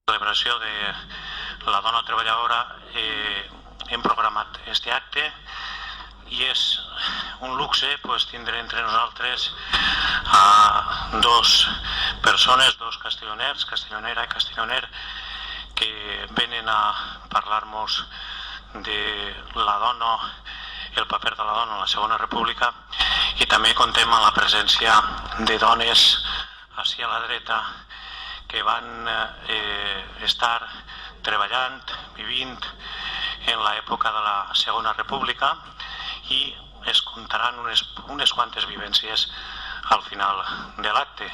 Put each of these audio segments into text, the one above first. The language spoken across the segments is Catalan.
celebració de la dona treballadora hem programat este acte i és un luxe tindre entre nosaltres a dos persones, dos castelloners, castellonera i castelloner, que venen a parlar-nos de la dona, el paper de la dona en la Segona República, i també contem amb la presència de dones ací a la dreta que van estar treballant, vivint en l'època de la Segona República, i es contaran unes quantes vivències al final de l'acte.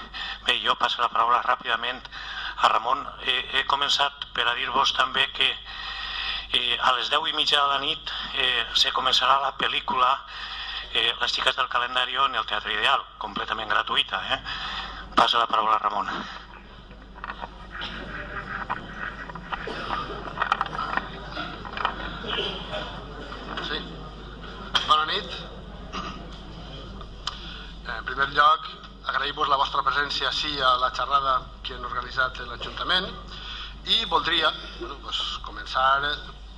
Bé, jo passo la paraula ràpidament a Ramon. He començat per a dir-vos també que a les 10:30 de la nit se començarà la pel·lícula Les xiques del calendario en el Teatre Ideal, completament gratuïta. Passa la paraula a Ramon. Sí. Bona nit. En primer lloc, agrair-vos la vostra presència ací a la xerrada que han organitzat l'Ajuntament i voldria començar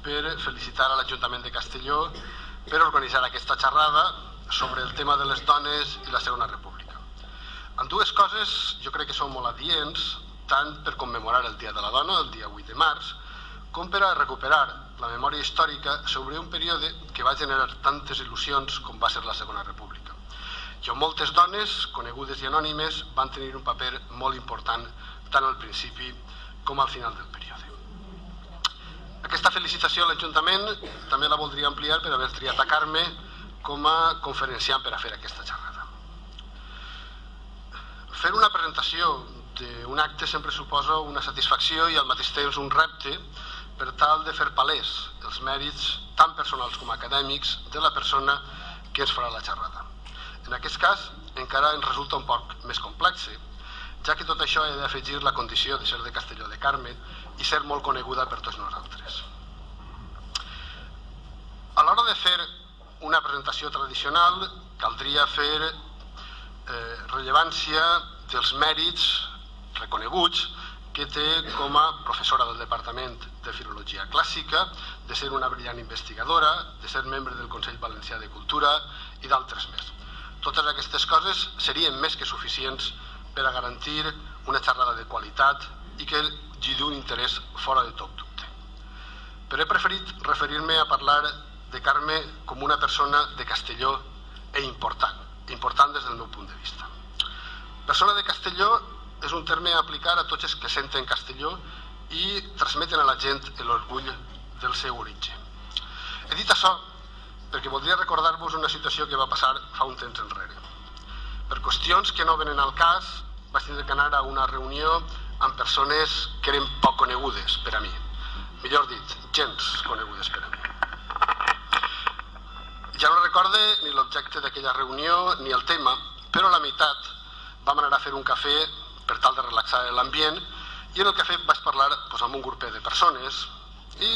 per felicitar a l'Ajuntament de Castelló per organitzar aquesta xerrada sobre el tema de les dones i la Segona República. En dues coses jo crec que són molt adients, tant per commemorar el Dia de la Dona, el dia 8 de març, com per a recuperar la memòria històrica sobre un període que va generar tantes il·lusions com va ser la Segona República, i on moltes dones, conegudes i anònimes, van tenir un paper molt important tant al principi com al final del període. Aquesta felicitació a l'Ajuntament també la voldria ampliar per haver triat a Carme com a conferenciant per a fer aquesta xerrada. Fer una presentació d'un acte sempre suposa una satisfacció i al mateix temps un repte per tal de fer palès els mèrits tant personals com acadèmics de la persona que ens farà la xerrada. En aquest cas encara ens resulta un poc més complex, ja que tot això ha d'afegir la condició de ser de Castelló de Carme i ser molt coneguda per tots nosaltres. A l'hora de fer una presentació tradicional caldria fer rellevància dels mèrits reconeguts que té com a professora del Departament de Filologia Clàssica, de ser una brillant investigadora, de ser membre del Consell Valencià de Cultura i d'altres més. Totes aquestes coses serien més que suficients per a garantir una xerrada de qualitat i que giri un interès fora de tot dubte. Però he preferit referir-me a parlar de Carme com una persona de Castelló important des del meu punt de vista. Persona de Castelló és un terme a aplicar a tots els que senten Castelló i transmeten a la gent l'orgull del seu origen. He dit això perquè voldria recordar-vos una situació que va passar fa un temps enrere. Per qüestions que no venen al cas, vaig tenir que anar a una reunió amb persones que eren poc conegudes per a mi. Millor dit, gens conegudes per a mi. Ja no recorde ni l'objecte d'aquella reunió ni el tema, però a la meitat vam anar a fer un cafè per tal de relaxar l'ambient i en el cafè vaig parlar amb un grupet de persones i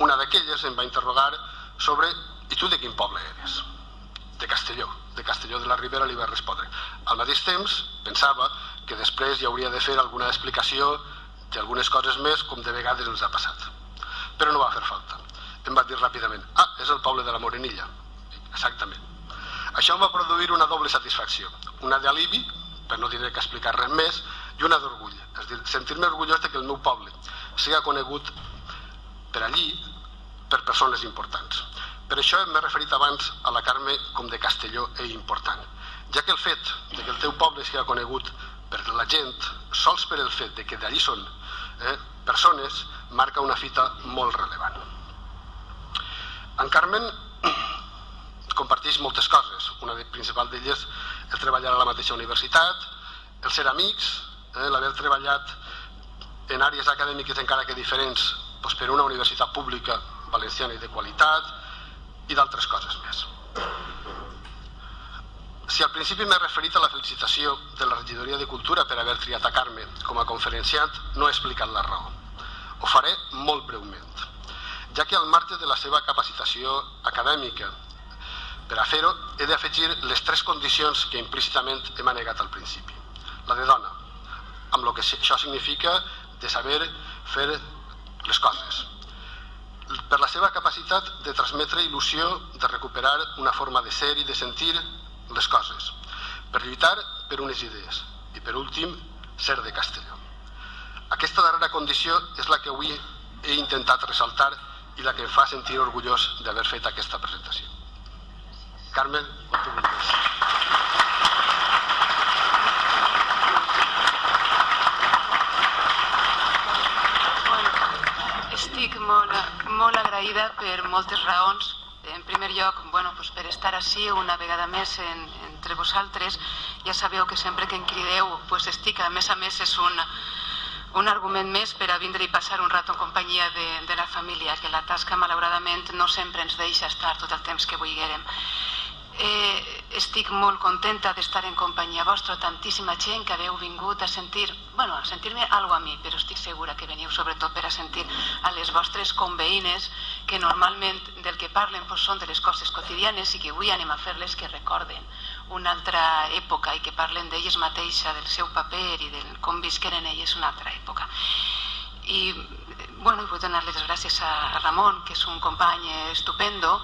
una d'aquelles em va interrogar sobre «I tu de quin poble eres?» De Castelló de la Ribera, li vaig respondre. Al mateix temps pensava que després hi hauria de fer alguna explicació d'algunes coses més com de vegades ens ha passat. Però no va fer falta. Em va dir ràpidament «és el poble de la Morenilla». Exactament. Això em va produir una doble satisfacció, una d'alivi, per no dir que explicar res més, i una d'orgull. És a dir, sentir-me orgullós que el meu poble siga conegut per allí per persones importants. Per això m'he referit abans a la Carme com de Castelló i important, ja que el fet que el teu poble siga conegut per la gent, sols per el fet que d'allí són persones, marca una fita molt rellevant. En Carmen comparteix moltes coses. Una principal d'elles el treballar a la mateixa universitat, el ser amics, l'haver treballat en àrees acadèmiques encara que diferents per una universitat pública valenciana i de qualitat i d'altres coses més. Si al principi m'he referit a la felicitació de la Regidoria de Cultura per haver triat a Carme com a conferenciant, no he explicat la raó. Ho faré molt breument, ja que al marge de la seva capacitació acadèmica per a fer-ho he d'afegir les 3 condicions que implícitament he manegat al principi. La de dona, amb el que això significa de saber fer les coses. Per la seva capacitat de transmetre il·lusió, de recuperar una forma de ser i de sentir les coses, per lluitar per unes idees i, per últim, ser de Castelló. Aquesta darrera condició és la que avui he intentat ressaltar i la que em fa sentir orgullós d'haver fet aquesta presentació. Carmen, quan tu vulguis. Estic molt agraïda per moltes raons. En primer lloc, per estar ací una vegada més entre vosaltres. Ja sabeu que sempre que em crideu estic, a més, és un argument més per a vindre i passar un rato en companyia de la família, que la tasca, malauradament, no sempre ens deixa estar tot el temps que vulguérem. Estic molt contenta d'estar en companyia vostra, tantíssima gent que haveu vingut a sentir-me alguna a mi, però estic segura que veniu sobretot per a sentir a les vostres conveïnes, que normalment del que parlen són de les coses quotidianes i que avui anem a fer-les que recorden una altra època i que parlen d'elles mateixa, del seu paper i de com visqueren elles una altra època. I vull donar les gràcies a Ramon, que és un company estupendo.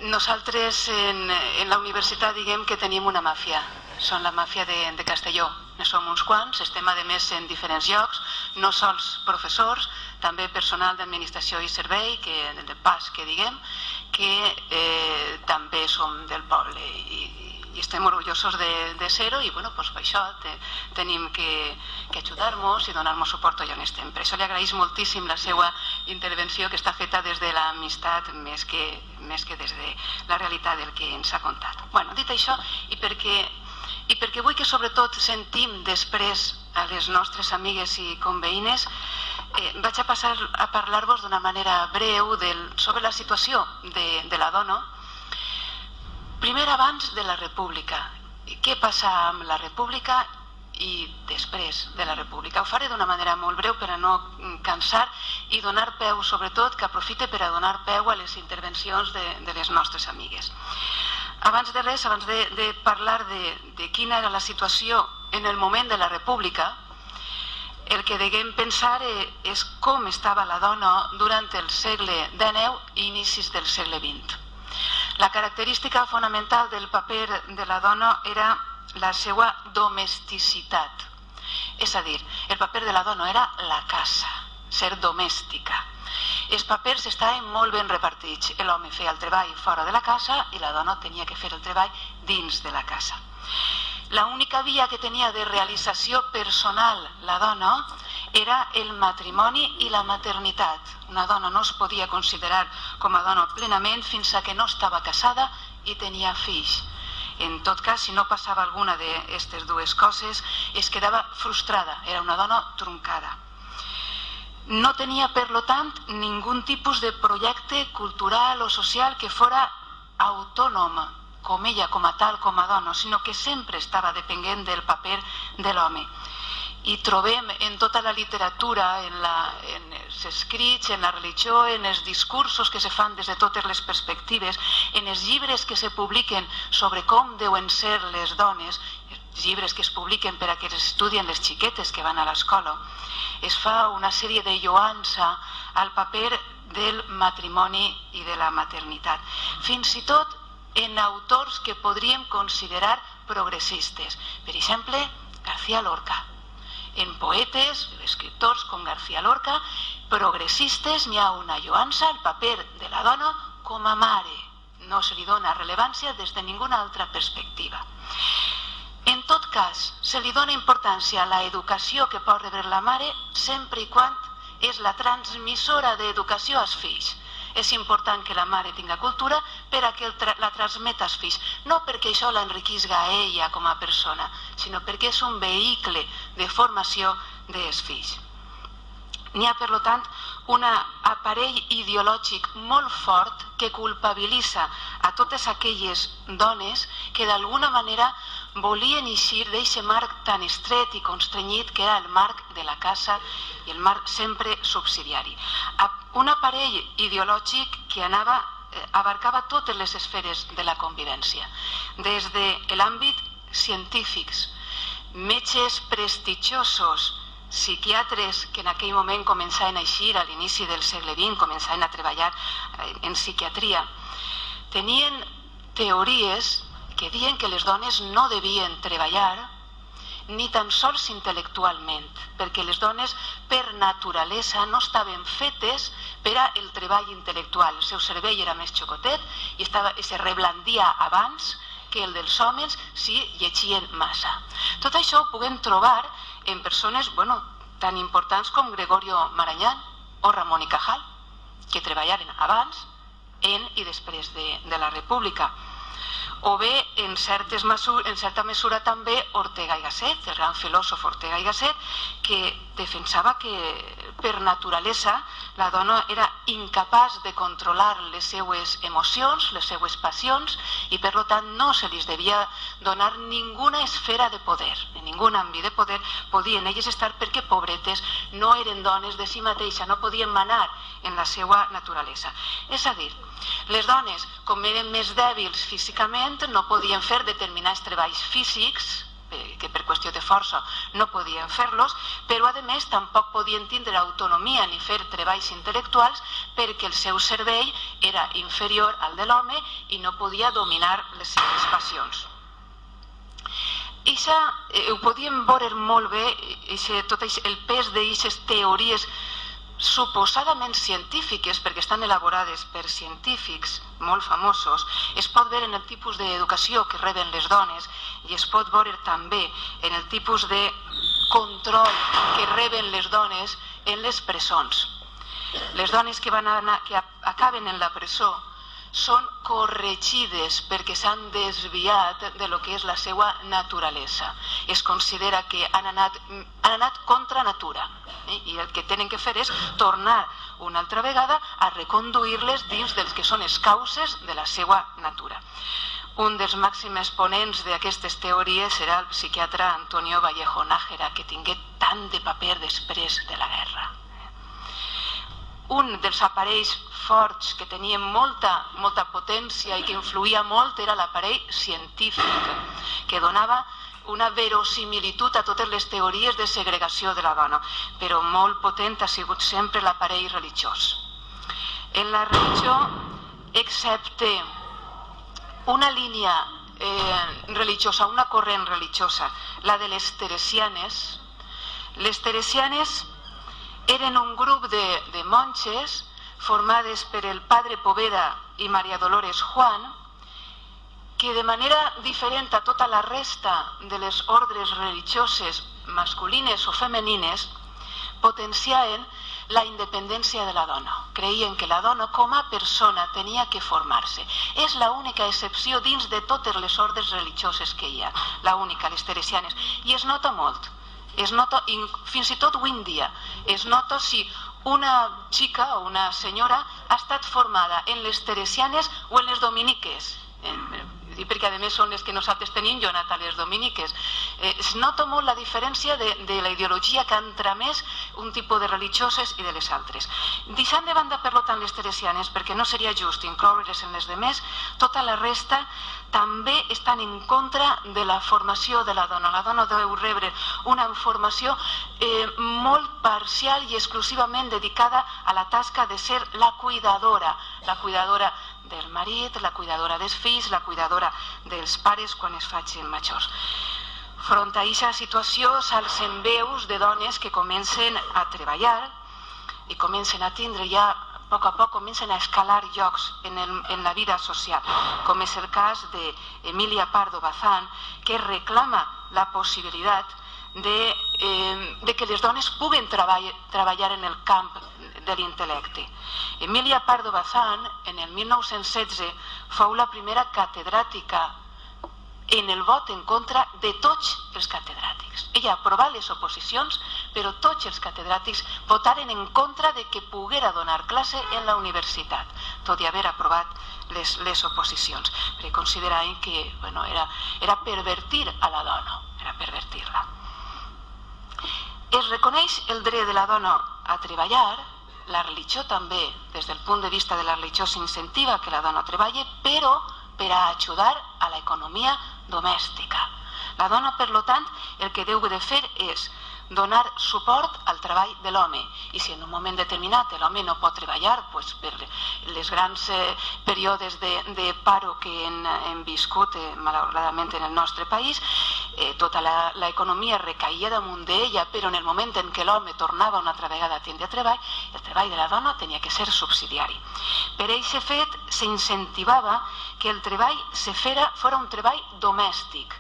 Nosaltres en la universitat diguem que tenim una màfia, són la màfia de Castelló. Ne som uns quants, estem a més en diferents llocs, no sols professors, també personal d'administració i servei, de pas que diguem, que també som del poble i estem orgullosos de ser-ho i per això tenim que ajudar-nos i donar-nos suport allà on estem. Per això li agraïs moltíssim la seva intervenció, que està feta des de l'amistat més que des de la realitat del que ens ha contat. Dit això, i perquè vull que sobretot sentim després a les nostres amigues i conveïnes, vaig a passar a parlar-vos d'una manera breu sobre la situació de la dona. Primer, abans de la República. Què passa amb la República i després de la República? Ho faré d'una manera molt breu per a no cansar i donar peu, sobretot, que aprofite per a donar peu a les intervencions de les nostres amigues. Abans de res, abans de parlar de quina era la situació en el moment de la República, el que deguem pensar és com estava la dona durant el segle XIX i inicis del segle XX. La característica fonamental del paper de la dona era la seva domesticitat. És a dir, el paper de la dona era la casa, ser domèstica. Els papers estaven molt ben repartits. L'home feia el treball fora de la casa i la dona tenia que fer el treball dins de la casa. L'única via que tenia de realització personal la dona era el matrimoni i la maternitat. Una dona no es podia considerar com a dona plenament fins a que no estava casada i tenia fills. En tot cas, si no passava alguna d'aquestes dues coses, es quedava frustrada, era una dona truncada. No tenia, per tant, ningú tipus de projecte cultural o social que fora autònom, com ella, com a tal, com a dona, sinó que sempre estava depenent del paper de l'home. I trobem en tota la literatura, en els escrits, en la religió, en els discursos que se fan des de totes les perspectives, en els llibres que se publiquen sobre com deuen ser les dones, llibres que es publiquen per a que els estudien les xiquetes que van a l'escola, es fa una sèrie de lloança al paper del matrimoni i de la maternitat. Fins i tot en autors que podríem considerar progressistes. Per exemple, García Lorca. En poetes, escriptors com García Lorca, progressistes, n'hi ha una lloança al paper de la dona com a mare. No se li dona rellevància des de ninguna altra perspectiva. En tot cas, se li dona importància a l'educació que pot rebre la mare sempre i quan és la transmissora d'educació als fills. És important que la mare tingui cultura per a que la transmeta als fills, no perquè això l'enriquisga a ella com a persona, sinó perquè és un vehicle de formació dels fills. N'hi ha, per tant, un aparell ideològic molt fort que culpabilitza a totes aquelles dones que d'alguna manera volien eixir d'aquest marc tan estret i constrenyit que era el marc de la casa i el marc sempre subsidiari. Un aparell ideològic que abarcava totes les esferes de la convivència, des de l'àmbit científics, metges prestigiosos, psiquiatres que en aquell moment començaven a eixir, a l'inici del segle XX, començaven a treballar en psiquiatria, tenien teories que deien que les dones no devien treballar ni tan sols intel·lectualment, perquè les dones per naturalesa no estaven fetes per al treball intel·lectual. El seu cervell era més xocotet i se reblandia abans que el dels homes si llegien massa. Tot això ho puguem trobar en persones tan importants com Gregorio Marañón o Ramón y Cajal, que treballaven abans, en i després de la República. O bé, en certa mesura també, Ortega y Gasset, el gran filòsof Ortega y Gasset, que defensava que per naturalesa la dona era incapaç de controlar les seues emocions, les seues passions, i per tant no se li devia donar ninguna esfera de poder, en ningú àmbit de poder podien elles estar perquè, pobretes, no eren dones de si mateixa, no podien manar en la seva naturalesa. És a dir, les dones, com eren més dèbils físicament, no podien fer determinats treballs físics, que per qüestió de força no podien fer-los, però a més tampoc podien tindre autonomia ni fer treballs intel·lectuals perquè el seu cervell era inferior al de l'home i no podia dominar les seves passions. Ho podíem veure molt bé, tot el pes d'aquestes teories suposadament científiques, perquè estan elaborades per científics molt famosos, es pot veure en el tipus d'educació que reben les dones i es pot veure també en el tipus de control que reben les dones en les presons. Les dones que acaben en la presó són corregides perquè s'han desviat de lo que és la seva naturalesa. Es considera que han anat contra natura i el que tenen que fer és tornar una altra vegada a reconduir-les dins dels que són les causes de la seva natura. Un dels màxims exponents d'aquestes teories serà el psiquiatre Antonio Vallejo Nájera, que tingué tant de paper després de la guerra. Un dels aparells forts que tenia molta potència i que influïa molt era l'aparell científic, que donava una verosimilitud a totes les teories de segregació de la dona, però molt potent ha sigut sempre l'aparell religiós. En la religió, excepte una línia religiosa, una corrent religiosa, la de les teresianes eren un grup de monges formades per el padre Poveda i María Dolores Juan, que de manera diferent a tota la resta de les ordres religioses masculines o femenines potenciaven la independència de la dona. Creien que la dona com a persona tenia que formar-se. És l'única excepció dins de totes les ordres religioses que hi ha, l'única, les teresianes. I es nota molt. Es nota, fins i tot avui en dia, es nota si una xica o una senyora ha estat formada en les teresianes o en les dominiques. Perquè a més són les que nosaltres tenim, jo he anat a les dominiques. Es nota molt la diferència de la ideologia que han tramès un tipus de religioses i de les altres. Deixant de banda, per tant, les teresianes, perquè no seria just incloure-les en les demés, tota la resta també estan en contra de la formació de la dona. La dona deu rebre una formació molt parcial i exclusivament dedicada a la tasca de ser la cuidadora del marit, la cuidadora dels fills, la cuidadora dels pares quan es facin majors. Front a aquesta situació s'alcen veus de dones que comencen a treballar i comencen a tindre ja a poc comencen a escalar llocs en la vida social, com és el cas d'Emilia Pardo Bazán, que reclama la possibilitat de que les dones puguen treballar en el camp de l'intel·lecte. Emilia Pardo Bazán, en el 1916, fou la primera catedràtica en el vot en contra de tots els catedràtics. Ella aprovà les oposicions, però tots els catedràtics votaren en contra de que poguera donar classe en la universitat, tot i haver aprovat les oposicions, perquè consideraven que era pervertir a la dona, era pervertir-la. Es reconeix el dret de la dona a treballar, la religió també, des del punt de vista de la religió, s'incentiva que la dona treballi, però per a ajudar a l'economia domèstica. La dona, per tant, el que deu de fer és donar suport al treball de l'home. I si en un moment determinat l'home no pot treballar per les grans períodes de paro que hem viscut malauradament en el nostre país, tota l'economia recaïa damunt d'ella, però en el moment en què l'home tornava una altra vegada a tindre treball, el treball de la dona tenia que ser subsidiari. Per aquest fet s'incentivava que el treball fora un treball domèstic.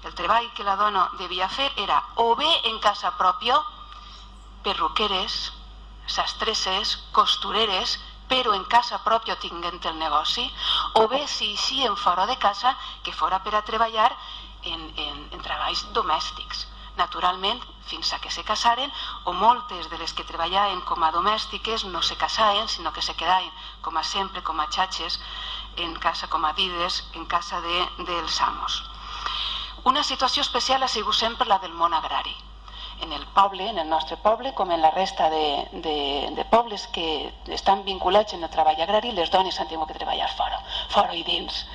El treball que la dona devia fer era o bé en casa pròpia, perruqueres, sastresses, costureres, però en casa pròpia tinguent el negoci, o bé si eixien fora de casa, que fora per a treballar en treballs domèstics. Naturalment, fins a que se casaren, o moltes de les que treballaven com a domèstiques no se casaven, sinó que se quedaven, com a sempre, com a xatxes, en casa, com a vides, en casa dels amos. Una situació especial ha sigut sempre la del món agrari. En el poble, en el nostre poble, com en la resta de pobles que estan vinculats en el treball agrari, les dones han tingut que treballar fora i dins,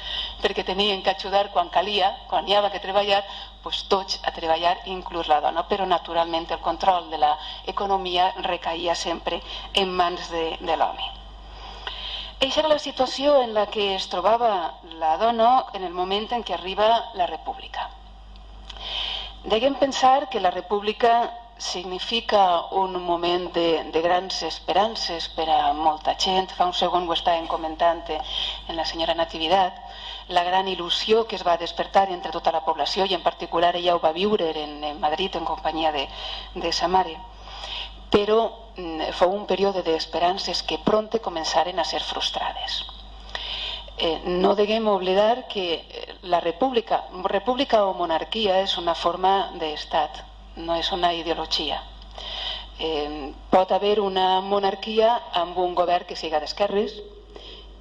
perquè tenien que ajudar quan calia, quan hi havia que treballar, tots a treballar, inclús la dona, però naturalment el control de l'economia recaïa sempre en mans de l'home. Eixa era la situació en la que es trobava la dona en el moment en què arriba la república. Deguem pensar que la república significa un moment de grans esperances per a molta gent. Fa un segon ho estàvem comentant en la senyora Natividad, la gran il·lusió que es va despertar entre tota la població, i en particular ella ho va viure en Madrid en companyia de sa mare. Però fou un període d'esperances que prompte començaren a ser frustrades. No deguem oblidar que la república o monarquia és una forma d'estat, no és una ideologia. Pot haver una monarquia amb un govern que siga d'esquerres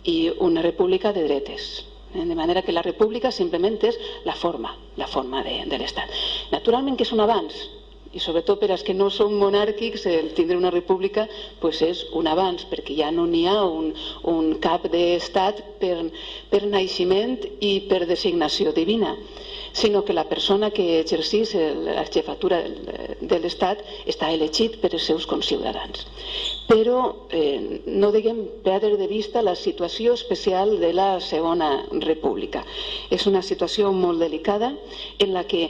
i una república de dretes. De manera que la república simplement és la forma de l'estat. Naturalment que és un avanç, i sobretot per als que no són monàrquics, el tindre una república és un avanç, perquè ja no n'hi ha un cap d'estat per naixement i per designació divina, sinó que la persona que exercís la jefatura de l'estat està elegit per als seus conciutadans. Però no deguem perdre de vista la situació especial de la Segona República. És una situació molt delicada en la que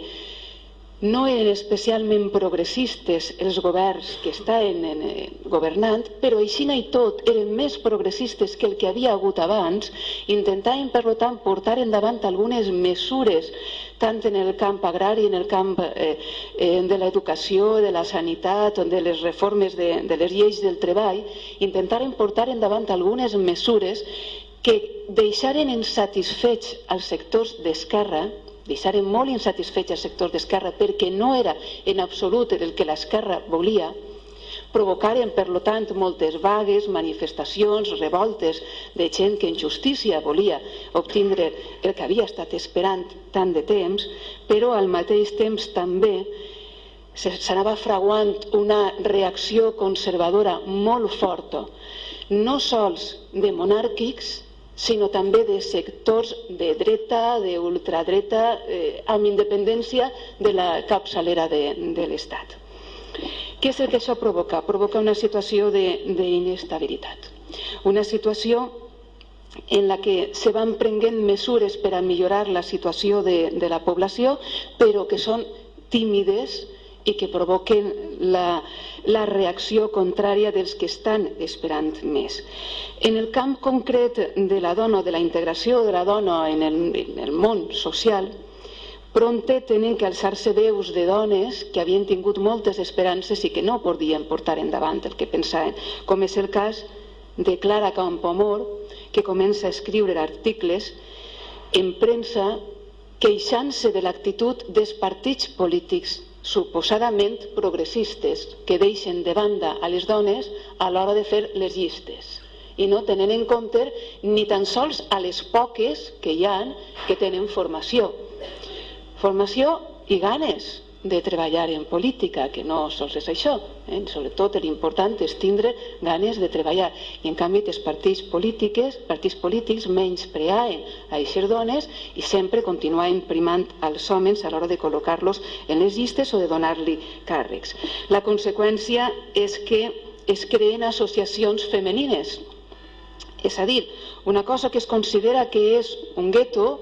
no eren especialment progressistes els governs que estaven governant, però així i tot eren més progressistes que el que havia hagut abans. Intentaven, per tant, portar endavant algunes mesures, tant en el camp agrari, en el camp de l'educació, de la sanitat, de les reformes de les lleis del treball, intentaren portar endavant algunes mesures que deixaren insatisfets els sectors d'esquerra, deixaren molt insatisfets els sectors d'esquerra perquè no era en absolut el que l'esquerra volia, provocaren, per tant, moltes vagues, manifestacions, revoltes de gent que en justícia volia obtindre el que havia estat esperant tant de temps, però al mateix temps també s'anava fraguant una reacció conservadora molt forta, no sols de monàrquics, sinó també de sectors de dreta, d'ultradreta, amb independència de la capçalera de l'Estat. Què és el que això provoca? Provoca una situació d'inestabilitat. Una situació en la que se van prenent mesures per a millorar la situació de la població, però que són tímides i que provoquen la reacció contrària dels que estan esperant més. En el camp concret de la dona, de la integració de la dona en el món social, prompte tenen que alçar-se veus de dones que havien tingut moltes esperances i que no podien portar endavant el que pensaven, com és el cas de Clara Campoamor, que comença a escriure articles en premsa queixant-se de l'actitud dels partits polítics suposadament progressistes que deixen de banda a les dones a l'hora de fer les llistes i no tenen en compte ni tan sols a les poques que hi ha que tenen formació i ganes, de treballar en política, que no sols és això, sobretot l'important és tindre ganes de treballar, i en canvi els partits polítics menyspreaven a aquestes dones i sempre continuaven primant als homes a l'hora de col·locar-los en les llistes o de donar-li càrrecs. La conseqüència és que es creen associacions femenines, és a dir, una cosa que es considera que és un gueto,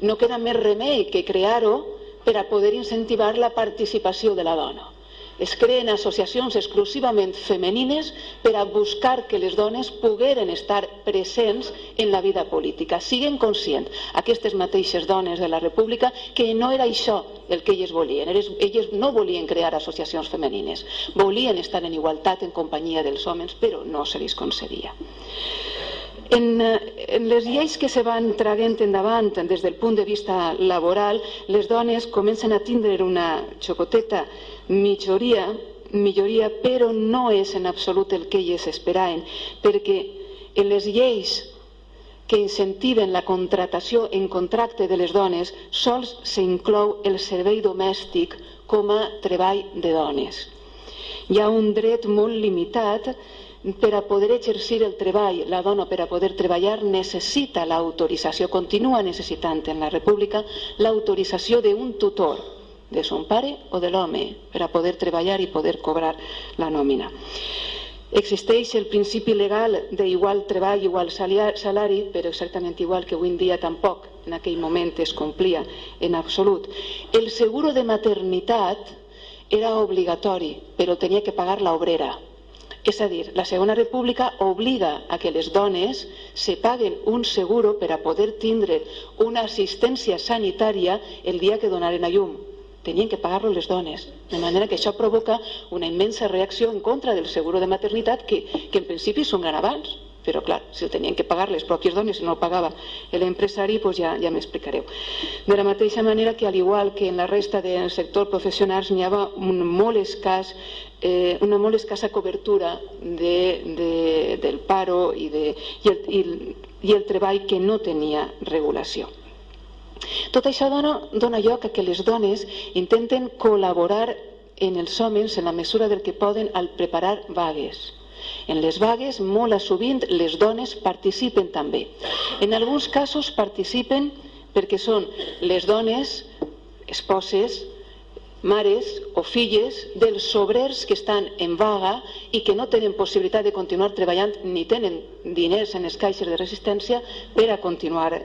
no queda més remei que crear-ho per a poder incentivar la participació de la dona. Es creen associacions exclusivament femenines per a buscar que les dones pogueren estar presents en la vida política. Siguen conscients, aquestes mateixes dones de la República, que no era això el que elles volien. Elles no volien crear associacions femenines, volien estar en igualtat en companyia dels homes, però no se les concedia. En les lleis que se van traguent endavant des del punt de vista laboral, les dones comencen a tindre una xocoteta milloria, però no és en absolut el que elles esperaven, perquè en les lleis que incentiven la contratació en contracte de les dones sols s'inclou el servei domèstic com a treball de dones. Hi ha un dret molt limitat. Per a poder exercir el treball, la dona per a poder treballar necessita l'autorització, continua necessitant en la República l'autorització d'un tutor, de son pare o de l'home, per a poder treballar i poder cobrar la nòmina. Existeix el principi legal d'igual treball, igual salari, però exactament igual que avui en dia tampoc en aquell moment es complia en absolut. El seguro de maternitat era obligatori, però tenia que pagar l'obrera. És a dir, la Segona República obliga a que les dones se paguen un seguro per a poder tindre una assistència sanitària el dia que donaren a llum. Tenien que pagar-lo les dones, de manera que això provoca una immensa reacció en contra del seguro de maternitat, que en principi és un gran avanç, però clar, si el tenien que pagar les pròpies dones i no el pagava l'empresari, doncs ja m'explicareu. De la mateixa manera que, al igual que en la resta del sector professionals, n'hi havia una molt escassa cobertura del paro i el treball que no tenia regulació. Tot això dona lloc a que les dones intenten col·laborar en els homes en la mesura del que poden al preparar vagues. En les vagues, molt sovint, les dones participen també. En alguns casos participen perquè són les dones, esposes, mares o filles dels obrers que estan en vaga i que no tenen possibilitat de continuar treballant ni tenen diners en les caixes de resistència per a continuar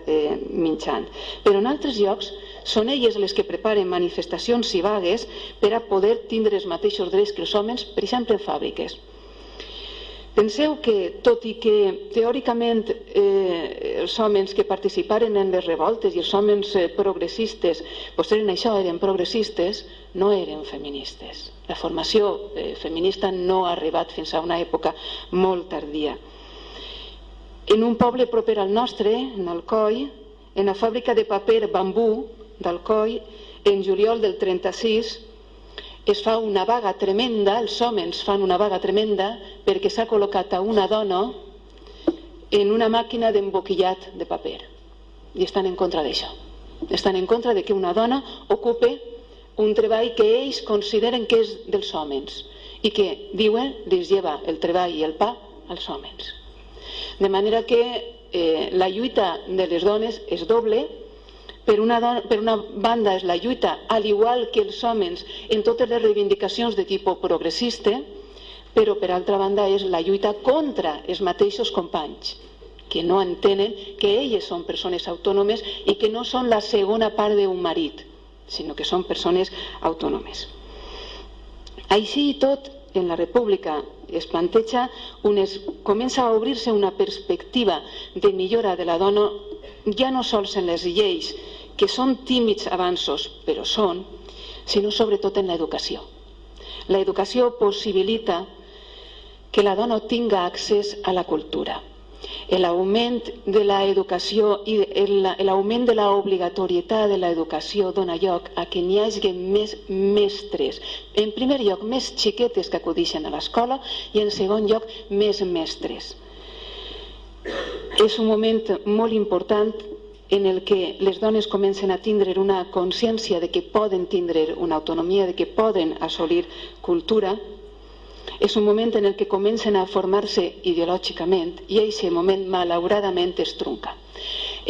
menjant. Però en altres llocs són elles les que preparen manifestacions i vagues per a poder tindre els mateixos drets que els homes, per exemple, en fàbriques. Penseu que, tot i que teòricament els homes que participaren en les revoltes i els homes progressistes eren això, eren progressistes, no eren feministes. La formació feminista no ha arribat fins a una època molt tardia. En un poble proper al nostre, en Alcoi, en la fàbrica de paper bambú d'Alcoi, en juliol del 36, es fa una vaga tremenda, els homes fan una vaga tremenda perquè s'ha col·locat a una dona en una màquina d'emboquillat de paper. I estan en contra d'això. Estan en contra de que una dona ocupe un treball que ells consideren que és dels homes i que, diuen, les lleva el treball i el pa als homes. De manera que la lluita de les dones és doble. Per una banda és la lluita, al igual que els homes, en totes les reivindicacions de tipus progressista, però per altra banda és la lluita contra els mateixos companys, que no entenen que elles són persones autònomes i que no són la segona part d'un marit, sinó que són persones autònomes. Així i tot, en la República es planteja, comença a obrir-se una perspectiva de millora de la dona, ja no sols en les lleis, que són tímids avanços, però són, sinó sobretot en l'educació. L'educació possibilita que la dona tinga accés a la cultura. L'augment de l'educació i l'augment de l'obligatorietat de l'educació dona lloc a que n'hi hagi més mestres. En primer lloc, més xiquetes que acudeixen a l'escola i en segon lloc, més mestres. És un moment molt important en el que les dones comencen a tindre una consciència de que poden tindre una autonomia, de que poden assolir cultura, és un moment en el que comencen a formar-se ideològicament i aquest moment malauradament es trunca.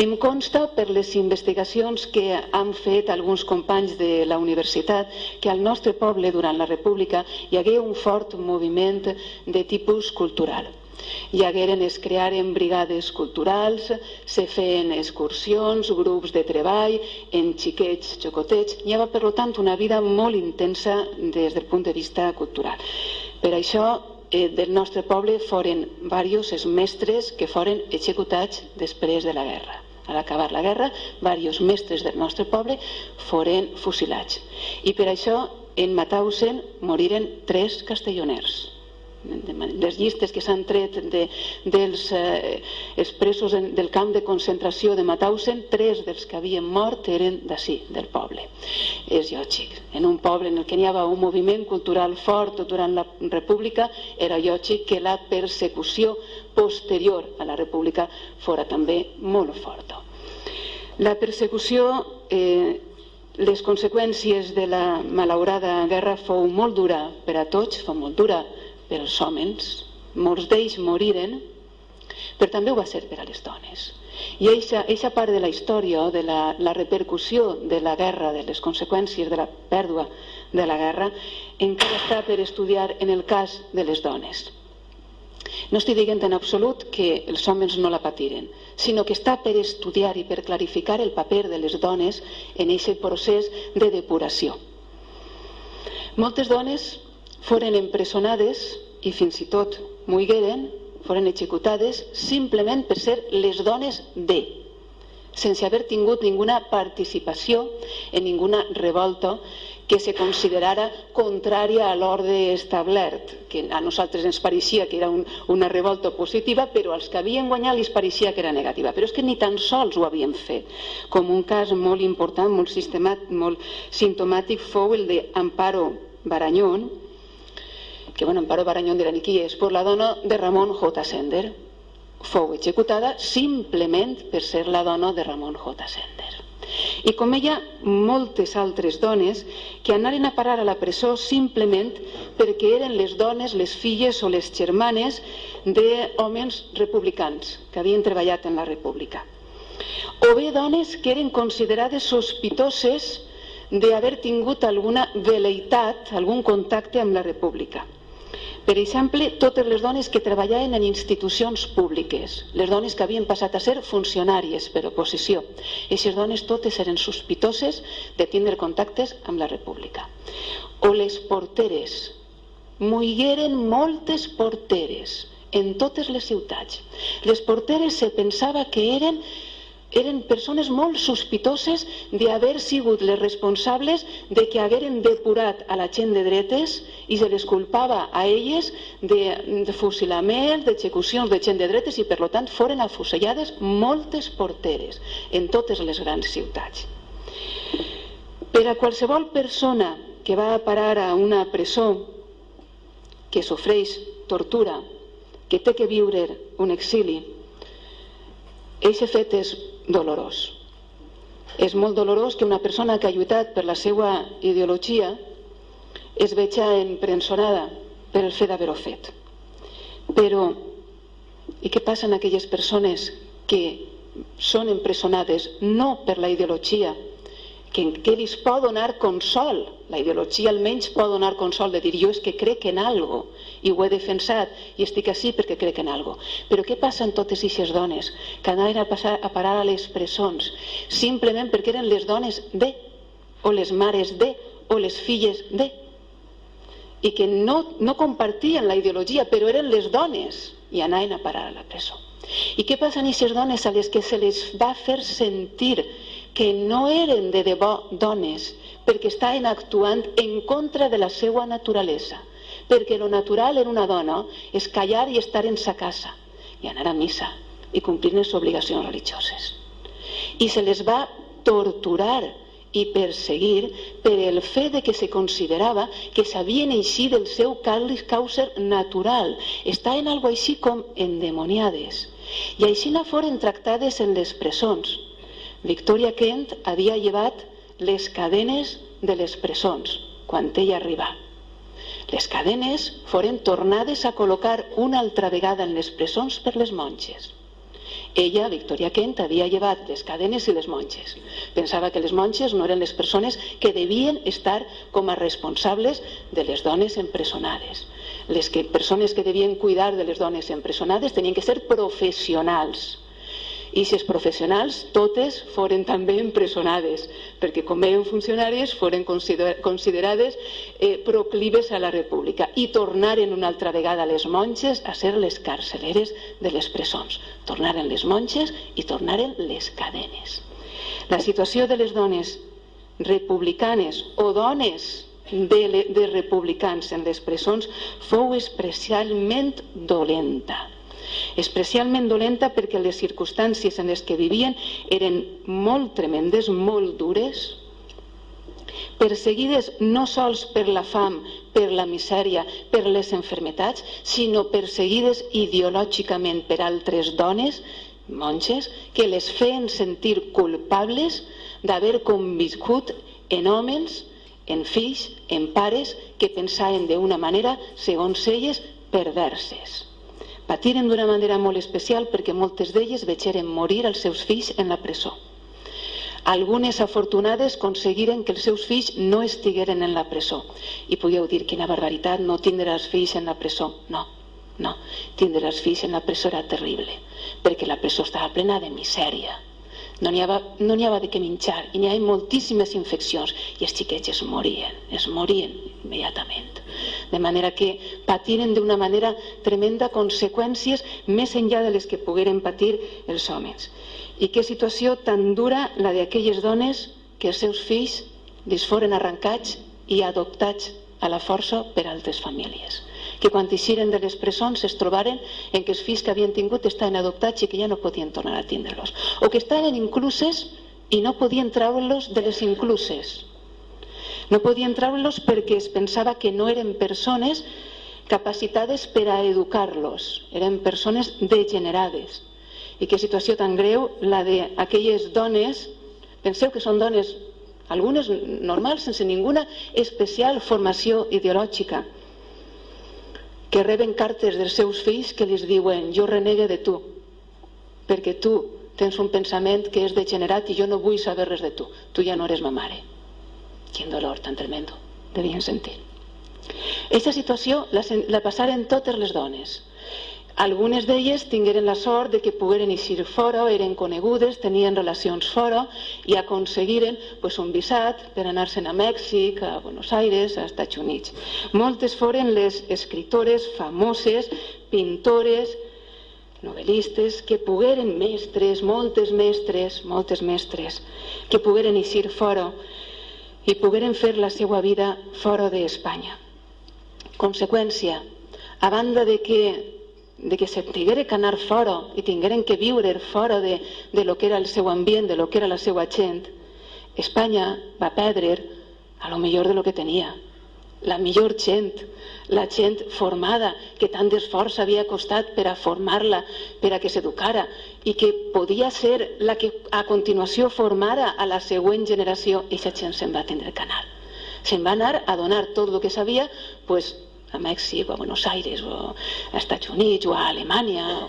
Em consta per les investigacions que han fet alguns companys de la universitat que al nostre poble durant la República hi hagué un fort moviment de tipus cultural. Es crearen brigades culturals, se feien excursions, grups de treball, en xiquets, xocotets. Hi havia, per tant, una vida molt intensa des del punt de vista cultural. Per això, del nostre poble foren diversos mestres que foren executats després de la guerra. A l'acabar la guerra, diversos mestres del nostre poble foren fusilats. I per això, en Mauthausen moriren 3 castelloners. Les llistes que s'han tret dels presos del camp de concentració de Mauthausen, 3 dels que havien mort eren d'ací, del poble. És lògic. En un poble en què hi havia un moviment cultural fort durant la República, era lògic que la persecució posterior a la República fora també molt forta. La persecució, les conseqüències de la malaurada guerra fou molt dura per a tots, fou molt dura per als homes, molts d'ells moriren, però també ho va ser per a les dones. I aquesta part de la història, de la repercussió de la guerra, de les conseqüències de la pèrdua de la guerra, encara està per estudiar en el cas de les dones. No estic dient en absolut que els homes no la patiren, sinó que està per estudiar i per clarificar el paper de les dones en aquest procés de depuració. Moltes dones foren empresonades i fins i tot morigueren, foren executades simplement per ser les dones de, sense haver tingut ninguna participació en ninguna revolta que se considerara contrària a l'ordre establert, que a nosaltres ens pareixia que era una revolta positiva, però als que havien guanyat els pareixia que era negativa. Però és que ni tan sols ho havien fet. Com un cas molt important, molt simptomàtic, fou el d'Amparo Barañón, que Amparo Barañón de l'Aniquí és la dona de Ramon J. Sender. Fou executada simplement per ser la dona de Ramon J. Sender. I com ella, moltes altres dones que anaren a parar a la presó simplement perquè eren les dones, les filles o les germanes d'homes republicans que havien treballat en la República. O bé dones que eren considerades sospitoses d'haver tingut alguna velleitat, algun contacte amb la República. Per exemple, totes les dones que treballaven en institucions públiques, les dones que havien passat a ser funcionàries per oposició, aquestes dones totes eren sospitoses de tindre contactes amb la República. O les porteres, morigueren moltes porteres en totes les ciutats. Les porteres se pensava que eren persones molt sospitoses d'haver sigut les responsables de que hagueren depurat a la gent de dretes i se les culpava a elles de fusilament, d'execucions de gent de dretes i per tant foren afusellades moltes porteres en totes les grans ciutats. Per a qualsevol persona que va a parar a una presó, que sofreix tortura, que té que viure un exili, aquest fet és dolorós. És molt dolorós que una persona que ha lluitat per la seva ideologia es veja empresonada per el fet d'haver-ho fet. Però, i què passa amb aquelles persones que són empresonades no per la ideologia, que els pot donar consol, la ideologia almenys pot donar consol de dir jo és que crec en algo i ho he defensat i estic així perquè crec en algo. Però què passa amb totes aquestes dones que anaven a parar a les presons simplement perquè eren les dones de, o les mares de, o les filles de, i que no compartien la ideologia però eren les dones i anaven a parar a la presó? I què passa amb aquestes dones a les que se les va fer sentir que no eren de debò dones perquè estaven actuant en contra de la seva naturalesa, perquè lo natural en una dona és callar i estar en sa casa i anar a missa i complir les obligacions religioses. I se les va torturar i perseguir per el fet de que se considerava que s'havien eixit del seu càucer natural, estaven algo així com endemoniades. I així no foren tractades en les presons. Victoria Kent havia llevat les cadenes de les presons quan ella arribà. Les cadenes foren tornades a col·locar una altra vegada en les presons per les monges. Ella, Victoria Kent, havia llevat les cadenes i les monges. Pensava que les monges no eren les persones que devien estar com a responsables de les dones empresonades. Les persones que devien cuidar de les dones empresonades tenien que ser professionals. I si els professionals, totes foren també empresonades, perquè com eren funcionàries foren considerades proclives a la república i tornaren una altra vegada les monges a ser les carceleres de les presons. Tornaren les monges i tornaren les cadenes. La situació de les dones republicanes o dones de republicans en les presons fou especialment dolenta. Especialment dolenta perquè les circumstàncies en les que vivien eren molt tremendes, molt dures, perseguides no sols per la fam, per la misèria, per les enfermetats, sinó perseguides ideològicament per altres dones, monges, que les feien sentir culpables d'haver conviscut en homes, en fills, en pares que pensaven d'una manera, segons elles, perverses. Patiren d'una manera molt especial perquè moltes d'elles veieren morir els seus fills en la presó. Algunes afortunades aconseguiren que els seus fills no estigueren en la presó. I podeu dir, quina barbaritat, no tindre els fills en la presó. No, tindre els fills en la presó era terrible, perquè la presó estava plena de misèria. No n'hi havia de què menjar i n'hi havia moltíssimes infeccions i els xiquets es morien immediatament. De manera que patiren d'una manera tremenda conseqüències més enllà de les que pogueren patir els homes. I que situació tan dura la d'aquelles dones que els seus fills els foren arrencats i adoptats a la força per altres famílies. Que quan eixiren de les presons es trobaren en que els fills que havien tingut estaven adoptats i que ja no podien tornar a tindre-los. O que estaven incluses i no podien treure-los de les incluses. No podien treure-los perquè es pensava que no eren persones capacitades per a educar-los. Eren persones degenerades. I que situació tan greu la d'aquelles dones, penseu que són dones, algunes normals, sense ninguna especial formació ideològica, que reben cartes dels seus fills que els diuen jo renegue de tu, perquè tu tens un pensament que és degenerat i jo no vull saber res de tu, tu ja no eres ma mare. Quin dolor tan tremendo devien sentir. Aquesta situació la passaren totes les dones. Algunes d'elles tingueren la sort de que pogueren eixir fora, eren conegudes, tenien relacions fora i aconseguiren un visat per anar-se'n a Mèxic, a Buenos Aires, als Estats Units. Moltes foren les escriptores famoses, pintores, novel·listes, que pogueren mestres, moltes mestres, que pogueren eixir fora i pogueren fer la seva vida fora d'Espanya. Conseqüència, a banda de que se tingueren que anar fora i tingueren que viure fora de lo que era el seu ambient, de lo que era la seva gent, Espanya va perdre a lo millor de lo que tenia. La millor gent, la gent formada, que tant d'esforç havia costat per a formar-la, per a que s'educara, i que podia ser la que a continuació formara a la següent generació, i aquesta gent se'n va tindre que anar. Se'n va anar a donar tot el que sabia a Mèxic, o a Buenos Aires, o als Estats Units, o a Alemanya.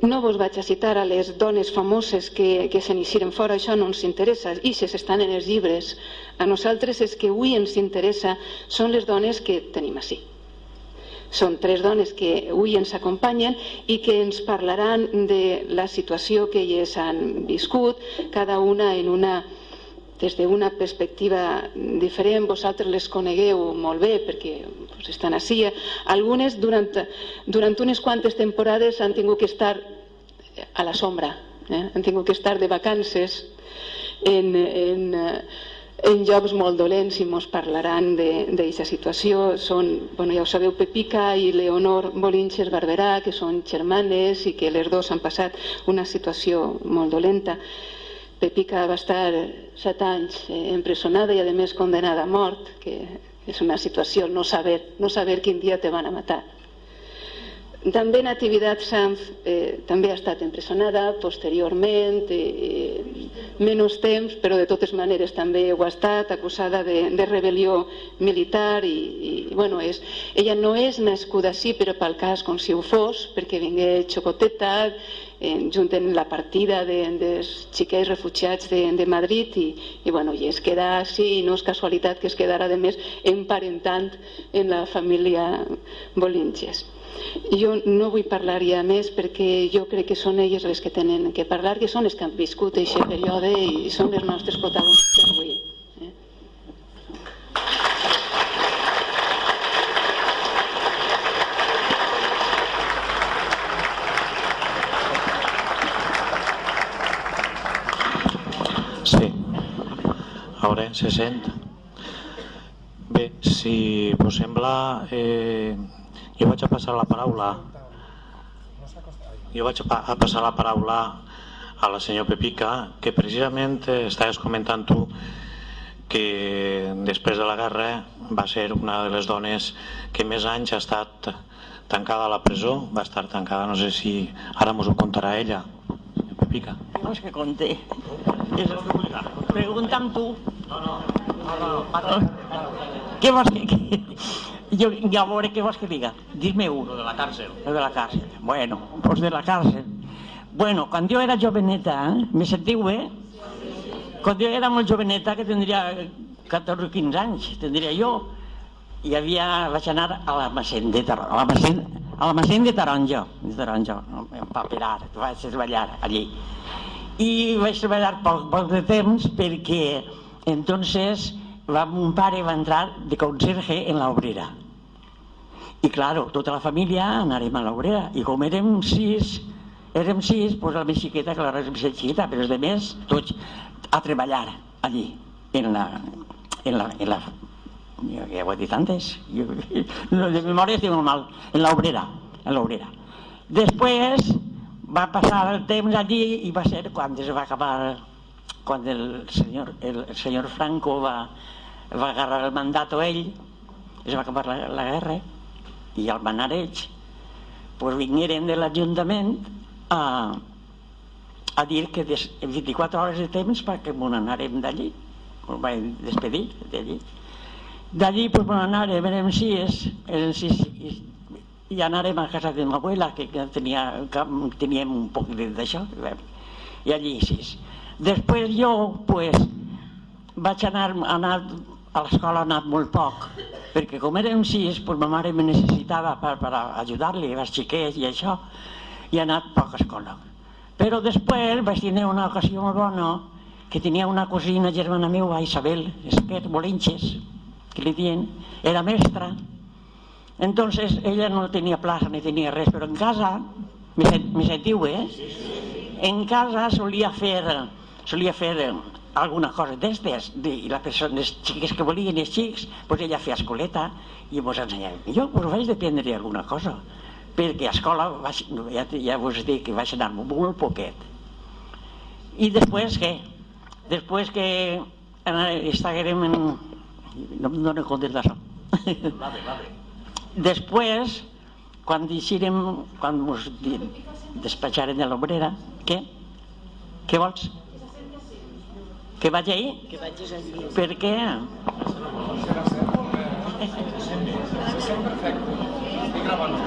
No vos vaig a citar a les dones famoses que se n'eixiren fora, això no ens interessa, ixes estan en els llibres. A nosaltres el que avui ens interessa són les dones que tenim ací. Són 3 dones que avui ens acompanyen i que ens parlaran de la situació que elles han viscut, cada una des d'una perspectiva diferent. Vosaltres les conegueu molt bé perquè estan ací. Algunes durant unes quantes temporades han tingut que estar a la sombra, han tingut que estar de vacances en llocs molt dolents i ens parlaran d'aquesta situació. Són, ja ho sabeu, Pepica i Leonor Bolinches Barberà, que són germanes i que les dues han passat una situació molt dolenta. Pepica va estar 7 anys empresonada i a més condenada a mort, que és una situació no saber quin dia te van a matar. També Natividad Sanz també ha estat empresonada posteriorment, menys temps, però de totes maneres també ho ha estat, acusada de rebel·lió militar i bueno, ella no és nascuda així, però pel cas com si ho fos, perquè vingué xocoteta junt en la partida dels xiquets refugiats de Madrid i bueno, i es queda així, i no és casualitat que es quedara de més emparentant en la família Bolínches. Jo no vull parlar ja més perquè jo crec que són elles les que tenen que parlar, que són les que han viscut aquest període i són les nostres protagonistes avui. Sí, ara se sent. Bé, si us sembla, jo vaig a passar la paraula a la senyora Pepica, que precisament estaves comentant tu que després de la guerra va ser una de les dones que més anys ha estat tancada a la presó, va estar tancada, no sé si ara mos ho contarà ella. Pepica. Què vols que conté? Pregunta'm tu. Què vols que... Yo ya veuré qué vas que diga. Dime uno. Lo de la cárcel. Lo de la cárcel. Bueno, pues de la cárcel. Bueno, cuando yo era joveneta, me sentiu bé? Cuando yo era molt joveneta, que tendría 14 o 15 anys, tendria jo, vaig anar a la Macén de Taronja, paperar, vaig treballar allí. I vaig treballar poc de temps perquè entonces mon pare va entrar de conserje en la obrera. I claro, tota la família anàrem a l'obrera. I com érem sis, pues la més xiqueta, claro, és més xiqueta, però els demés, tots a treballar allí, ja ho he dit antes, de memòria estic molt mal, en l'obrera. Després va passar el temps allí i va ser quan es va acabar, quan el senyor Franco va agarrar el mandato ell, es va acabar la guerra i al manar ells, pues vingueren de l'Ajuntament a dir que 24 hores de temps perquè m'ho anàrem d'allí, m'ho vaig despedir d'allí. D'allí pues m'ho anàrem, érem sis i anàrem a casa de m'abuela, que teníem un poc d'això, i allí sis. Després jo pues vaig anar a l'escola, he anat molt poc, perquè com érem sis, ma mare me necessitava per ajudar-li als xiquets i això, i he anat poc a escola. Però després vaig tenir una ocasió molt bona, que tenia una cosina germana meva, Isabel Esquer Bolínches, que li diuen, era mestra. Entonces ella no tenia plaça ni tenia res, però en casa, me sentiu bé? En casa solia fer alguna cosa d'estes, i les xiques que volien, els xics, doncs ella feia escoleta i mos ensenyava. Jo vaig d'aprendre alguna cosa, perquè a escola, ja vos dic que vaig anar molt poquet. I després què? Després que estàvem en... No em dono compte d'això. Després, quan mos despatxaren de l'obrera, què? Què vols? Que vaig ahir? Que vagis allí. Per què? Se sent perfecte. Estic gravant.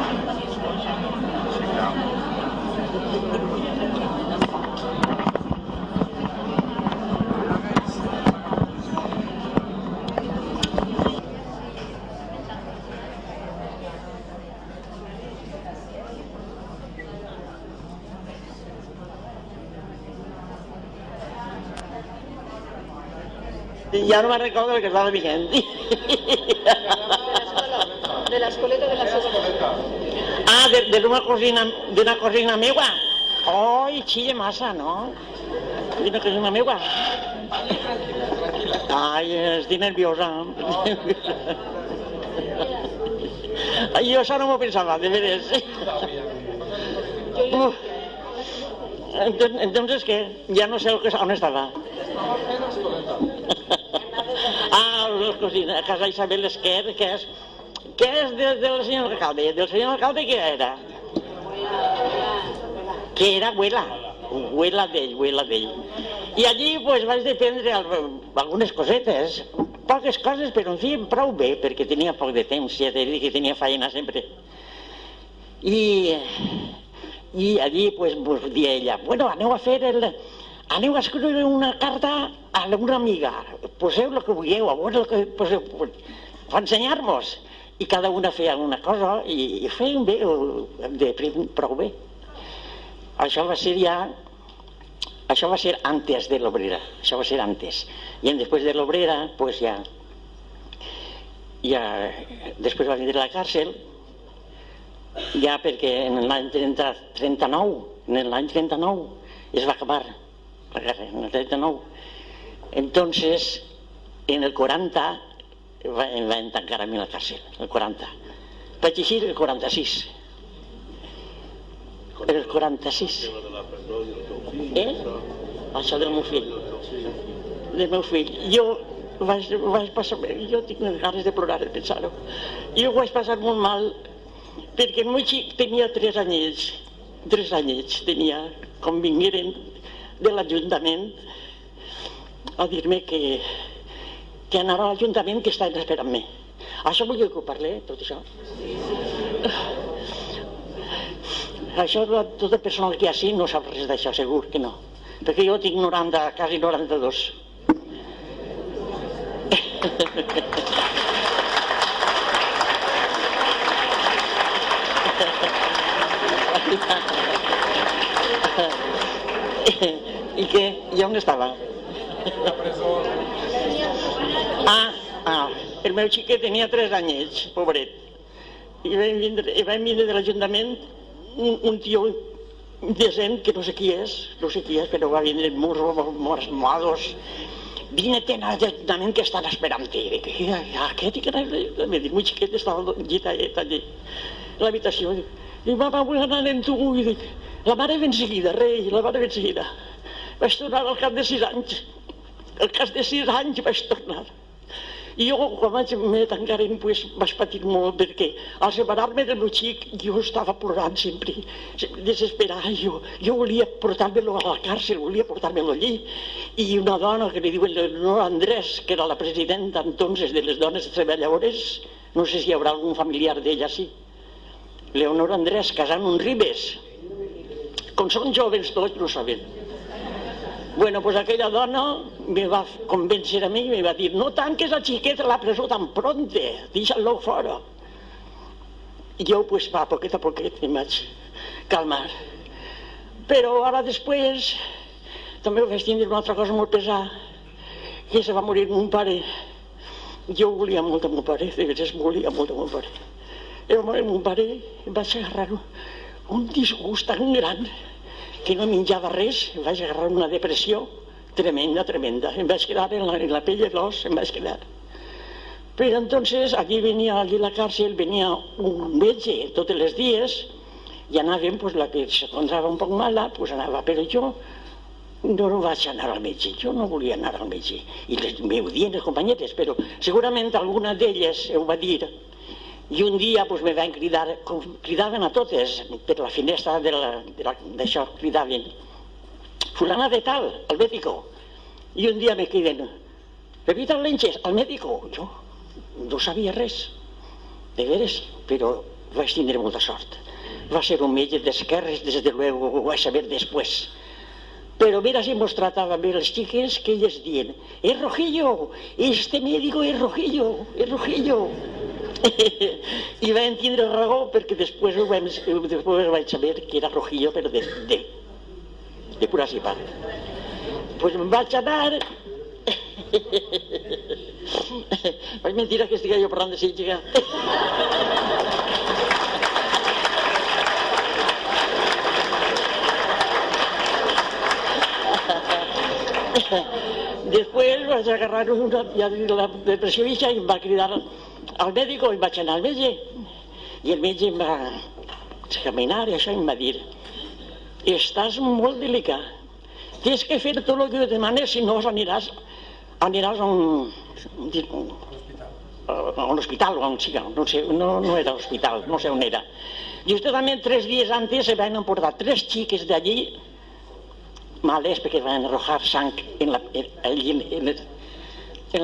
Ja no me'n recordo del que estava dient. De l'escoleta de la sescoleta. Ah, d'una cosina meva. Ai, xilla massa, no? D'una cosina meva. Ai, estic nerviosa. Jo això no m'ho pensava, de veres. Entonces, què? Ja no sé on estava. Ah, la cosina, a casa Isabel Esquer, que és del senyor alcalde. Del senyor alcalde què era? que era abuela d'ell. I allí pues, vaig dependre algunes cosetes, poques coses, però en fi, prou bé, perquè tenia poc de temps, ja t'he dit que tenia feina sempre. I allí pues, dia ella, bueno, aneu a escriure una carta a una amiga, poseu el que vulgueu, a veure el que poseu, per ensenyar-nos. I cada una feia alguna cosa i feien bé, prou bé. Això va ser antes de l'Obrera, això va ser antes. I després de l'Obrera, pues ja després va vindre a la càrcel, ja perquè en l'any 39 es va acabar la guerra, en el 39. Entonces, en el 40 em van tancar a mi a la càrcel, el 40. Vaig eixir el 46. El 46. Això del meu fill. Del meu fill. Jo vaig passar... Jo tinc ganes de plorar de pensar-ho. Jo ho vaig passar molt mal perquè el meu xic tenia 3 anyets. 3 anyets tenia, com vingueren de l'Ajuntament a dir-me que anava a l'Ajuntament que estaven esperant-me. Això vull que ho parli, tot això. Això, tota persona que hi ha així no sap res d'això, segur que no. Perquè jo tinc 90, quasi 92. I què? I on estava? La presó. El meu xiquet tenia 3 anyets, pobret. I vam vindre de l'Ajuntament un tio decent, que no sé qui és, però va vindre molts modos. Vine-te a l'Ajuntament que estan esperant-te. I dic, què dic? El meu xiquet estava llitet allí, a l'habitació. I mama, vull anar amb tu. I dic, la mare ben seguida, rei, la mare ben seguida. Vaig tornar al cap de 6 anys. Al cap de 6 anys vaig tornar. I jo, quan me tancaren, vaig patir molt, perquè al separar-me del meu xic, jo estava plorant sempre, desesperada. Jo volia portar-me-lo a la càrcel, volia portar-me-lo allí. I una dona que li diuen Leonor Andrés, que era la presidenta entonces de les dones treballadores, no sé si hi haurà algun familiar d'ella, sí. Leonor Andrés, casant un Ribes. Com són joves tots, no saben. Bueno, pues aquella dona me va convèncer a mi i me va dir no tanques el xiquet a la presó tan pronte, deixa-lo fora. I jo, pues, a poquet em vaig calmar. Però ara després també vaig tindre una altra cosa molt pesada, que se va morir mon pare. Jo volia molt a mon pare, de veres volia molt a mon pare. I va morir mon pare i em vaig agarrar un disgust tan gran que no menjava res, em vaig agarrar una depressió tremenda. Em vaig quedar en la pell de l'os, em vaig quedar. Però entonces, allí a la càrcel, venia un metge tots els dies i anàvem, la que se encontrava un poc mala, anava, però jo no vaig anar al metge, jo no volia anar al metge. I m'ho dien les companyeres, però segurament alguna d'elles ho va dir. I un dia me van cridar, cridaven a totes, per la finestra d'això, cridaven fulana de tal, al médico. I un dia me criden, Pepita Lenches, al médico. Jo no sabia res, de veres, però vaig tindre molta sort. Va ser un metge d'esquerres, des de luego, ho vaig saber després. Però mira si mos tratava bé les xiques, que elles dient, es rojillo, este médico es rojillo, es rojillo. I vam tindre raó perquè després vaig saber que era rojillo, però de pura cepa. Pues me'n vaig anar... És mentira que estigui jo parlant de Sitges. Després vaig agarrar la depressió i em va cridar al médico i vaig anar al metge. I el metge em va examinar i això em va dir estàs molt delicat, tens que fer tot el que demanes, si no aniràs a un a l'hospital o on siga, no sé, no era l'hospital, no sé on era. Justament 3 dies antes se van emportar 3 xiques d'allí males perquè van arrojar sang en la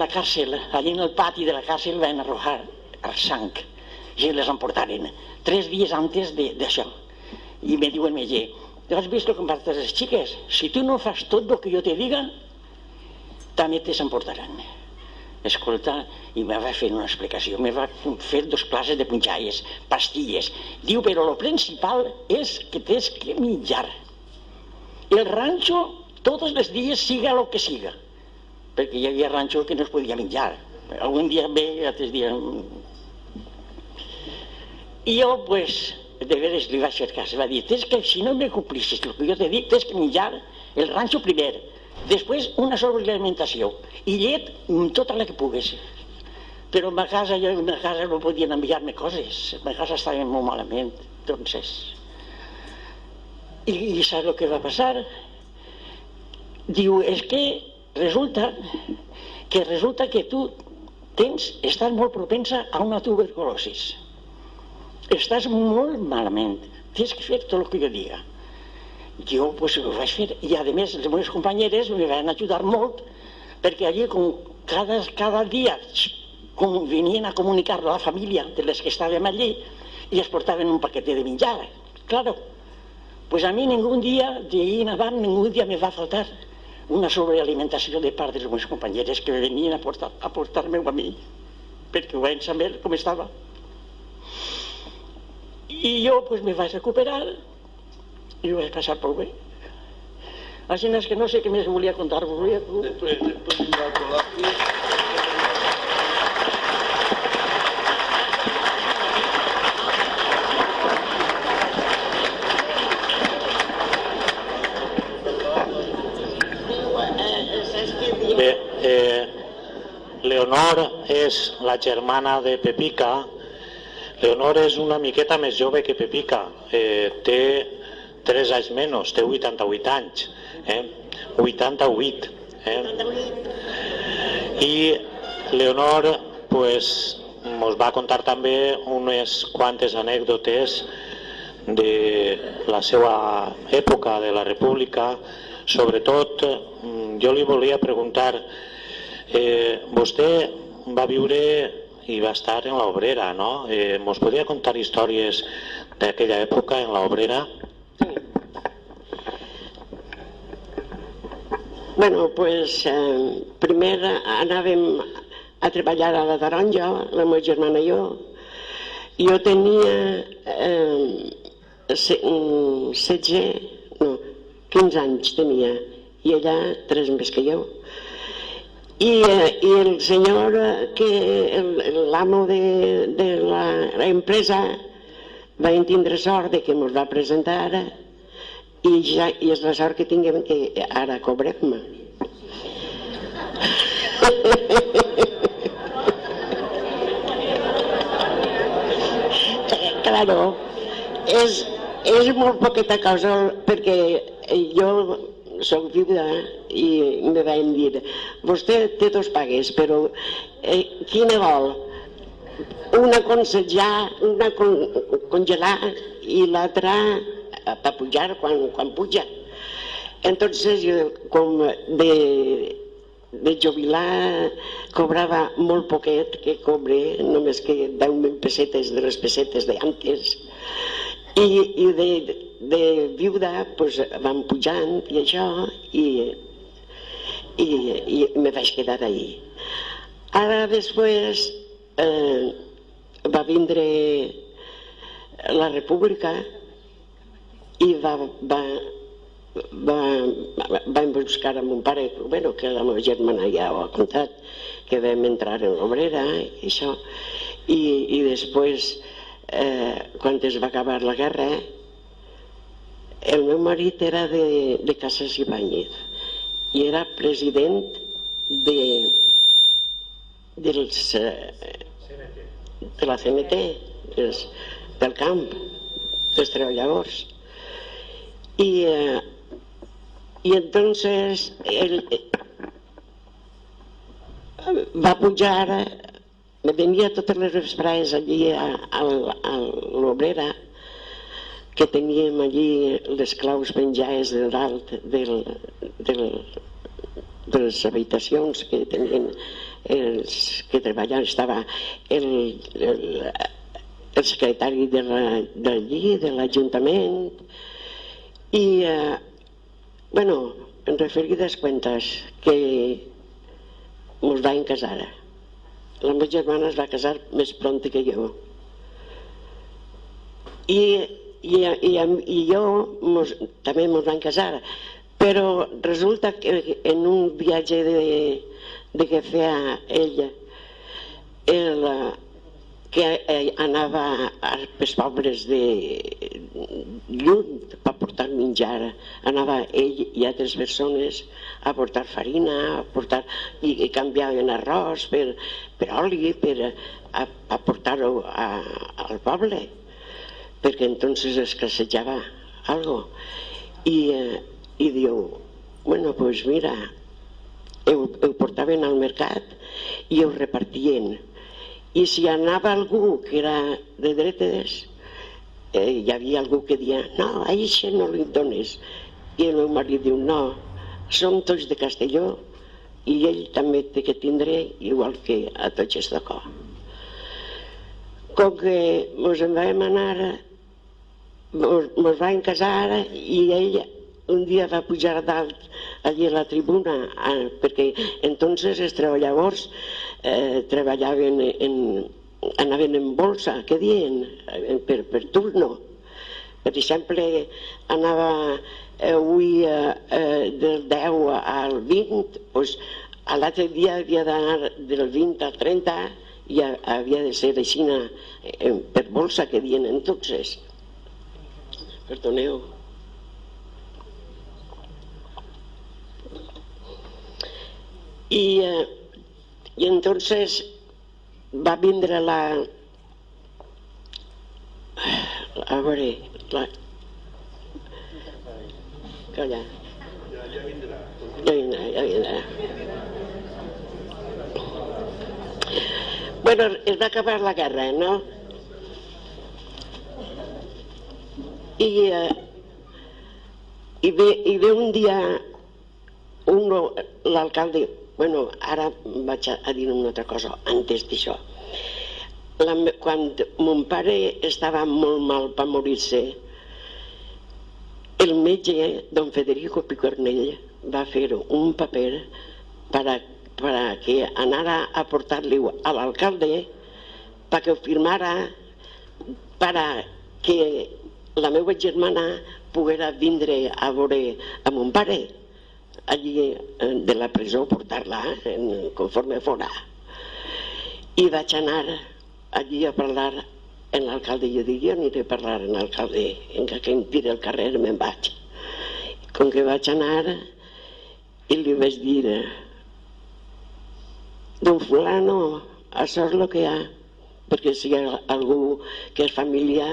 càrcel, allí en el pati de la càrcel van arrojar sang i les emportaren 3 dies antes d'això. I me diu el metge, has vist el que emportes les xiques? Si tu no fas tot el que jo te diga, també te s'emportaran. Escolta, i me va fer una explicació, me va fer 2 classes de punxalles, pastilles. Diu, però el principal és que tens que menjar. El ranxo, tots els dies, siga el que siga, perquè hi havia ranxo que no es podia menjar. Algun dia bé, altres dies... I jo, pues, de veres li vaig fer cas. Va dir, tens que, si no me complissis el que jo te dic, tens que menjar el ranxo primer, després una sobrealimentació i llet tota la que pugues. Però a casa no podien enviar-me coses, a casa estàvem molt malament, entonces... I saps el que va passar? Diu, és que resulta que tu estàs molt propensa a una tuberculosis. Estàs molt malament, tens que fer tot el que jo diga. Jo pues, ho vaig fer i a més les meves companyeres me van ajudar molt perquè allí cada dia venien a comunicar a la família de les que estàvem allí i es portaven un paquete de menjar. Claro, pues a mi ningún dia d'ahir en avant ningú dia me va faltar una sobrealimentació de part de les meves companyeres que venien a portar-me-ho a mi perquè ho van saber com estava. I jo pues, me vaig recuperar i ho vaig passar prou bé. Així és que no sé què més volia contar-vos. Després vindrà el col·loqui. Bé, Leonor és la germana de Pepica. Leonor és una miqueta més jove que Pepica, té 3 anys menys, té 88 anys, 88. I Leonor ens va contar també unes quantes anècdotes de la seva època de la República. Sobretot, jo li volia preguntar, vostè va viure i va estar en l'Obrera, no? Ens podria contar històries d'aquella època en l'Obrera? Bueno, pues primer anàvem a treballar a la Taronja, la meva germana i jo. Jo tenia 15 anys tenia, i ella 3 més que jo. I el senyor, l'amo de l'empresa, va tindre sort de que ens va presentar i és la sort que tinguem que ara cobrem. Claro, és molt poqueta cosa perquè jo soc viuda i me van dir, vostè té 2 pagues, però quina vol? Una congelar i l'altra per pujar quan puja. Entonces jo, com de jubilar, cobrava molt poquet, que cobré només que 10.000 pessetes de les pessetes d'antes. I de viuda vam pujant i això i me vaig quedar ahí. Ara després va vindre la República i vam buscar a mon pare, que la meva germana ja ho ha contat, que vam entrar en l'Obrera i això, i després quan es va acabar la guerra, el meu marit era de Casas Ibáñez i era president de la CNT, del camp, dels treballadors. Y entonces él va a pujar me venia totes les vesprades allí a l'obrera, que teníem allí les claus penjades de dalt de les habitacions que tenien els que treballaven. Estava el secretari d'allí, de l'Ajuntament, i, bueno, en referides cuentas, que mos vam casar. La meva germana es va casar més pront que jo. I jo també mos vam casar, però resulta que en un viatge que feia ella, que anava als pobles de lluny per portar menjar, anava ell i altres persones a portar farina, i canviaven arròs per oli, a portar-ho al poble, perquè entonces escassejava algo. I diu, bueno, pues mira, ho portaven al mercat i ho repartien. I si anava algú que era de dretes, hi havia algú que deia, no, a això no li dones. I el meu marit diu, no, som tots de Castelló i ell també té que tindre igual que a tots els de cor. Com que ens en vam anar, ens vam casar i ell un dia va pujar a dalt allí a la tribuna, perquè entonces els treballadors anaven en bolsa, què diuen, per turno. Per exemple, anava avui del 10 al 20, doncs l'altre dia havia d'anar del 20 al 30 i havia de ser així per bolsa, que diuen entonces. Perdoneu. Y entonces va vindre a veure, calla. Ja vindrà. Bueno, es va acabar la guerra, no? I ve un dia l'alcalde. Bueno, ara vaig a dir una altra cosa antes d'això. Quan mon pare estava molt mal per morir-se, el metge, don Federico Picornell, va fer un paper per que anara a portar-li a l'alcalde perquè ho firmara per que la meva germana poguera vindre a veure a mon pare allí de la presó, portar-la conforme fora. I vaig anar allí a parlar amb l'alcalde. Jo dic, jo aniré a parlar amb l'alcalde, encara que em tiri al carrer me'n vaig. Com que vaig anar i li vaig dir, don fulano, això és el que hi ha, perquè si hi ha algú que és família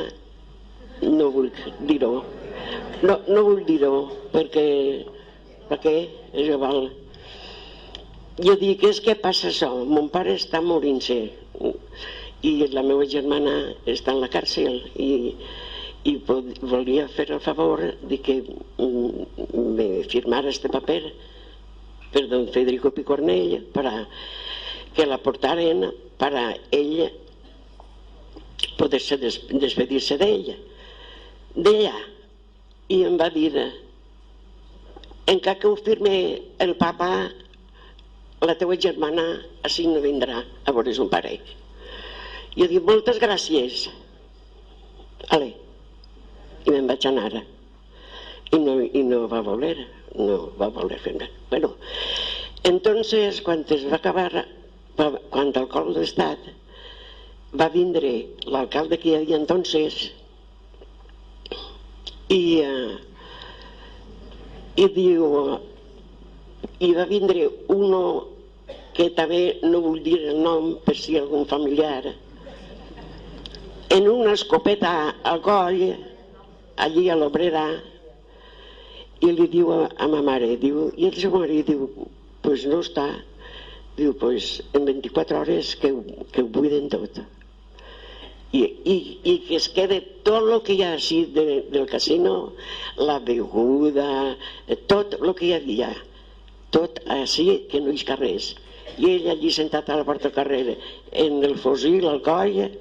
no vull dir-ho. No vull dir-ho perquè és igual. Jo dic, és que passa això, mon pare està morint-se i la meva germana està en la càrcel i volia fer el favor de que me firmara este paper per don Federico Picornell per que la portaren per a ell poder-se despedir-se d'ella. I em va dir, encara que ho firme el papa, la teua germana així no vindrà a veure's un pare. Jo dic, moltes gràcies. Ale. I me'n vaig anar. I no va voler fer-me. Bueno, entonces, quan es va acabar, quan el cop d'estat, va vindre l'alcalde que hi havia entonces i diu, i va vindre uno que també no vull dir el nom per si algun familiar, en una escopeta al coll, allí a l'obrera, i li diu a ma mare, diu, i el seu marit diu, pues no està, Diu, doncs en 24 hores que ho buiden tot. I que es quede tot el que hi ha així del casino, la beguda, tot el que hi havia, tot així, que no hi ha res. I ell allí sentat a la porta del carrer, en el fusil al coll,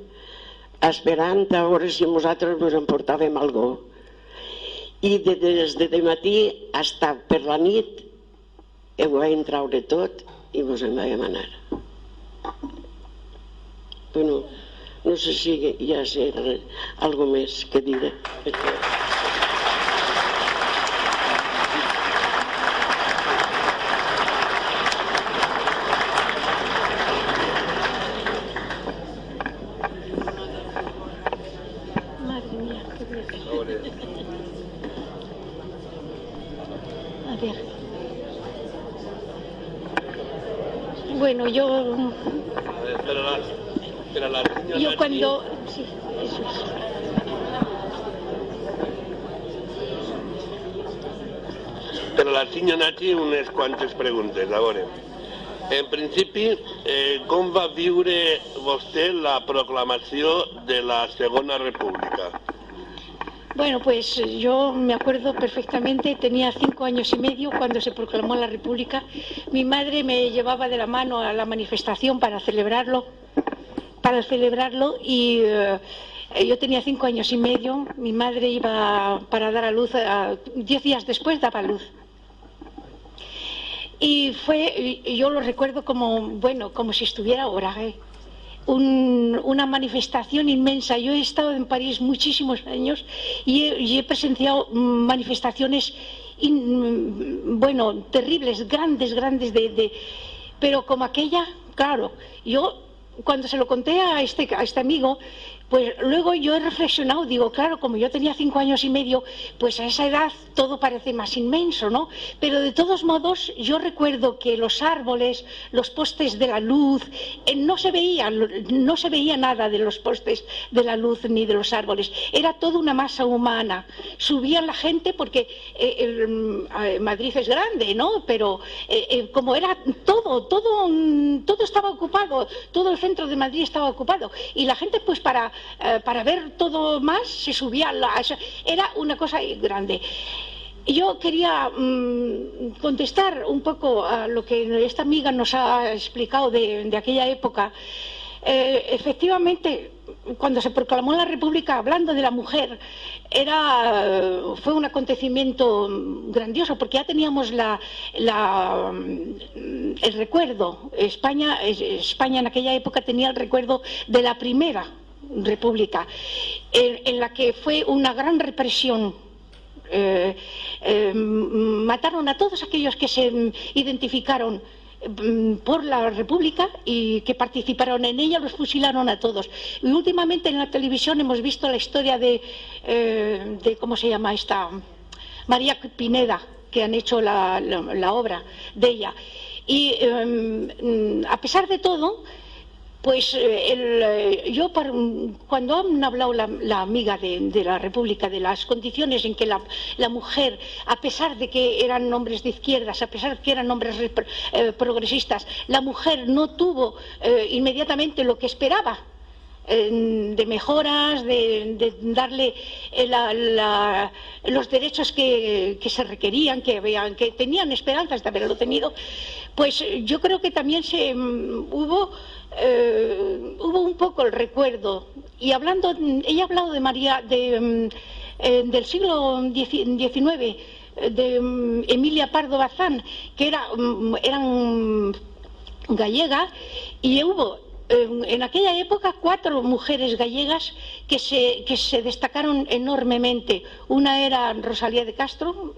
esperant a veure si nosaltres ens emportàvem alguna cosa. I des de matí fins per la nit ho vam traure tot i ens en vam anar. Bueno, no sé si hi ha alguna més que dir. Madre mía, qué bien. A ver. Bueno, yo cuando... Sí, eso es. Per a la Sinya Nachi, unes quantes preguntes. A veure, en principi, com va viure vostè la proclamació de la Segona República? Bueno, pues yo me acuerdo perfectamente, tenía 5 años y medio cuando se proclamó la República. Mi madre me llevaba de la mano a la manifestación para celebrarlo y yo tenía 5 años y medio. Mi madre iba para dar a luz, 10 días después daba a luz. Y yo lo recuerdo como si estuviera ahora, una manifestación inmensa. Yo he estado en París muchísimos años y he presenciado manifestaciones terribles, grandes, pero como aquella, claro, yo cuando se lo conté a este amigo, pues luego yo he reflexionado, digo, claro, como yo tenía 5 años y medio, pues a esa edad todo parece más inmenso, ¿no? Pero de todos modos, yo recuerdo que los árboles, los postes de la luz, no se veía nada de los postes de la luz ni de los árboles. Era toda una masa humana. Subía la gente porque Madrid es grande, ¿no? Pero como era todo estaba ocupado, todo el centro de Madrid estaba ocupado. Y la gente, pues para ver todo más, se subía era una cosa grande. Yo quería contestar un poco a lo que esta amiga nos ha explicado de aquella época. Efectivamente, cuando se proclamó la República, hablando de la mujer, fue un acontecimiento grandioso, porque ya teníamos el recuerdo. España en aquella época tenía el recuerdo de la Primera República, en la que fue una gran represión. Mataron a todos aquellos que se identificaron por la República y que participaron en ella, los fusilaron a todos. Y últimamente en la televisión hemos visto la historia de ¿cómo se llama esta? María Pineda, que han hecho la obra de ella. Y a pesar de todo, pues cuando han hablado la amiga de la República de las condiciones en que la mujer, a pesar de que eran hombres de izquierdas, a pesar de que eran hombres progresistas, la mujer no tuvo inmediatamente lo que esperaba de mejoras, de darle los derechos que se requerían, que tenían esperanzas de haberlo tenido, pues yo creo que también hubo un poco el recuerdo. Y ella ha hablado de María del siglo XIX, de Emilia Pardo Bazán, que eran gallega, y hubo en aquella época 4 mujeres gallegas que se destacaron enormemente. Una era Rosalía de Castro,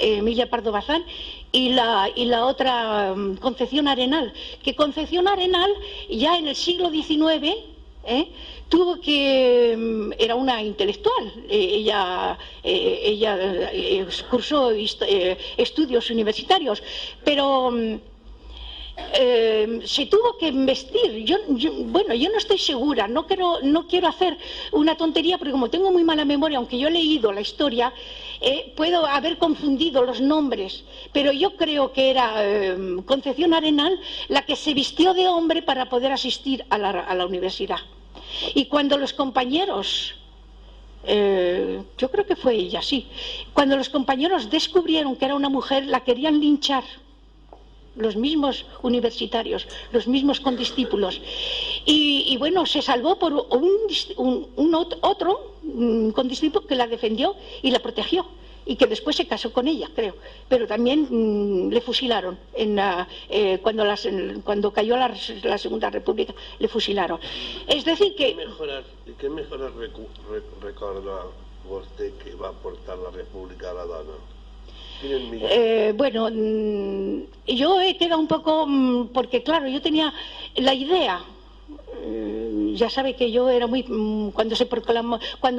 Emilia Pardo Bazán, y la otra Concepción Arenal, que Concepción Arenal ya en el siglo XIX era una intelectual. Ella cursó estudios universitarios, pero se tuvo que vestir. Bueno, yo no estoy segura, no quiero hacer una tontería, porque como tengo muy mala memoria, aunque yo he leído la historia, puedo haber confundido los nombres, pero yo creo que era Concepción Arenal la que se vistió de hombre para poder asistir a la universidad. Y cuando los compañeros, yo creo que fue ella, sí, cuando los compañeros descubrieron que era una mujer, la querían linchar. Los mismos universitarios, los mismos condiscípulos. Y bueno, se salvó por otro condiscípulo que la defendió y la protegió, y que después se casó con ella, creo. Pero también le fusilaron cuando cayó la Segunda República, le fusilaron. Es decir que... ¿Qué mejoras recorda usted que va a aportar la República a la dona? Bueno, yo he quedado un poco, porque claro, yo tenía la idea, ya sabe que yo era muy, cuando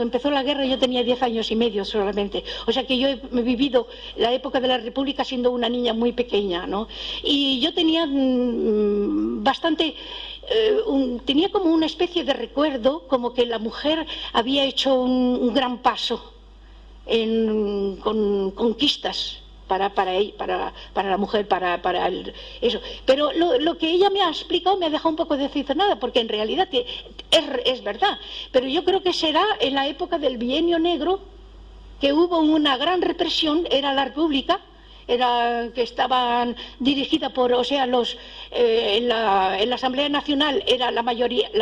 empezó la guerra yo tenía 10 años y medio solamente, o sea que yo he vivido la época de la República siendo una niña muy pequeña, ¿no? Y yo tenía tenía como una especie de recuerdo, como que la mujer había hecho un gran paso con conquistas para la mujer, eso. Pero lo que ella me ha explicado me ha dejado un poco decepcionada, porque en realidad es verdad. Pero yo creo que será en la época del Bienio Negro, que hubo una gran represión, era la República, que estaban dirigida por, o sea, en la Asamblea Nacional la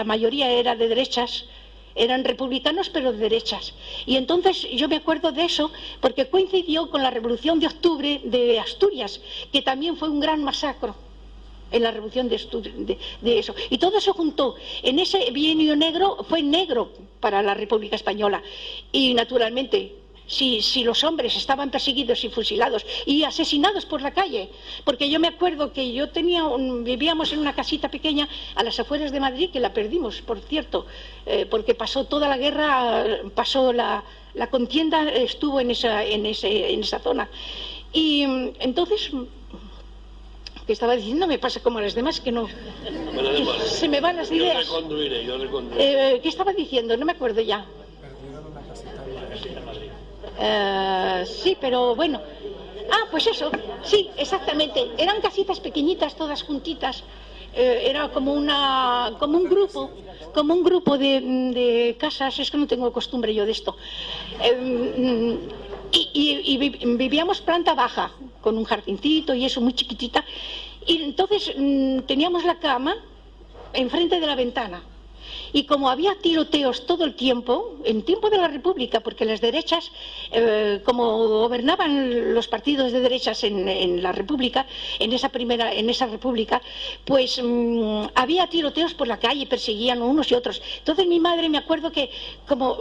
mayoría era de derechas. Eran republicanos pero de derechas. Y entonces yo me acuerdo de eso porque coincidió con la Revolución de Octubre de Asturias, que también fue un gran masacre en la Revolución de eso. Y todo eso juntó. En ese bienio negro fue negro para la República Española. Y naturalmente, si los hombres estaban perseguidos y fusilados y asesinados por la calle, porque yo me acuerdo que vivíamos en una casita pequeña a las afueras de Madrid, que la perdimos, por cierto, porque pasó toda la guerra, pasó la contienda, estuvo en esa zona. Y entonces, ¿qué estaba diciendo? Me pasa como a las demás, que no, se me van las ideas. Yo reconduiré. ¿Qué estaba diciendo? No me acuerdo ya. Sí, pero bueno. Pues eso, sí, exactamente. Eran casitas pequeñitas, todas juntitas. Era como un grupo de casas. Es que no tengo costumbre yo de esto. Y vivíamos planta baja, con un jardincito y eso, muy chiquitita. Y entonces teníamos la cama enfrente de la ventana. Y como había tiroteos todo el tiempo, en tiempo de la República, porque las derechas, como gobernaban los partidos de derechas en la República, en esa República, pues había tiroteos por la calle, perseguían unos y otros. Entonces mi madre, me acuerdo que como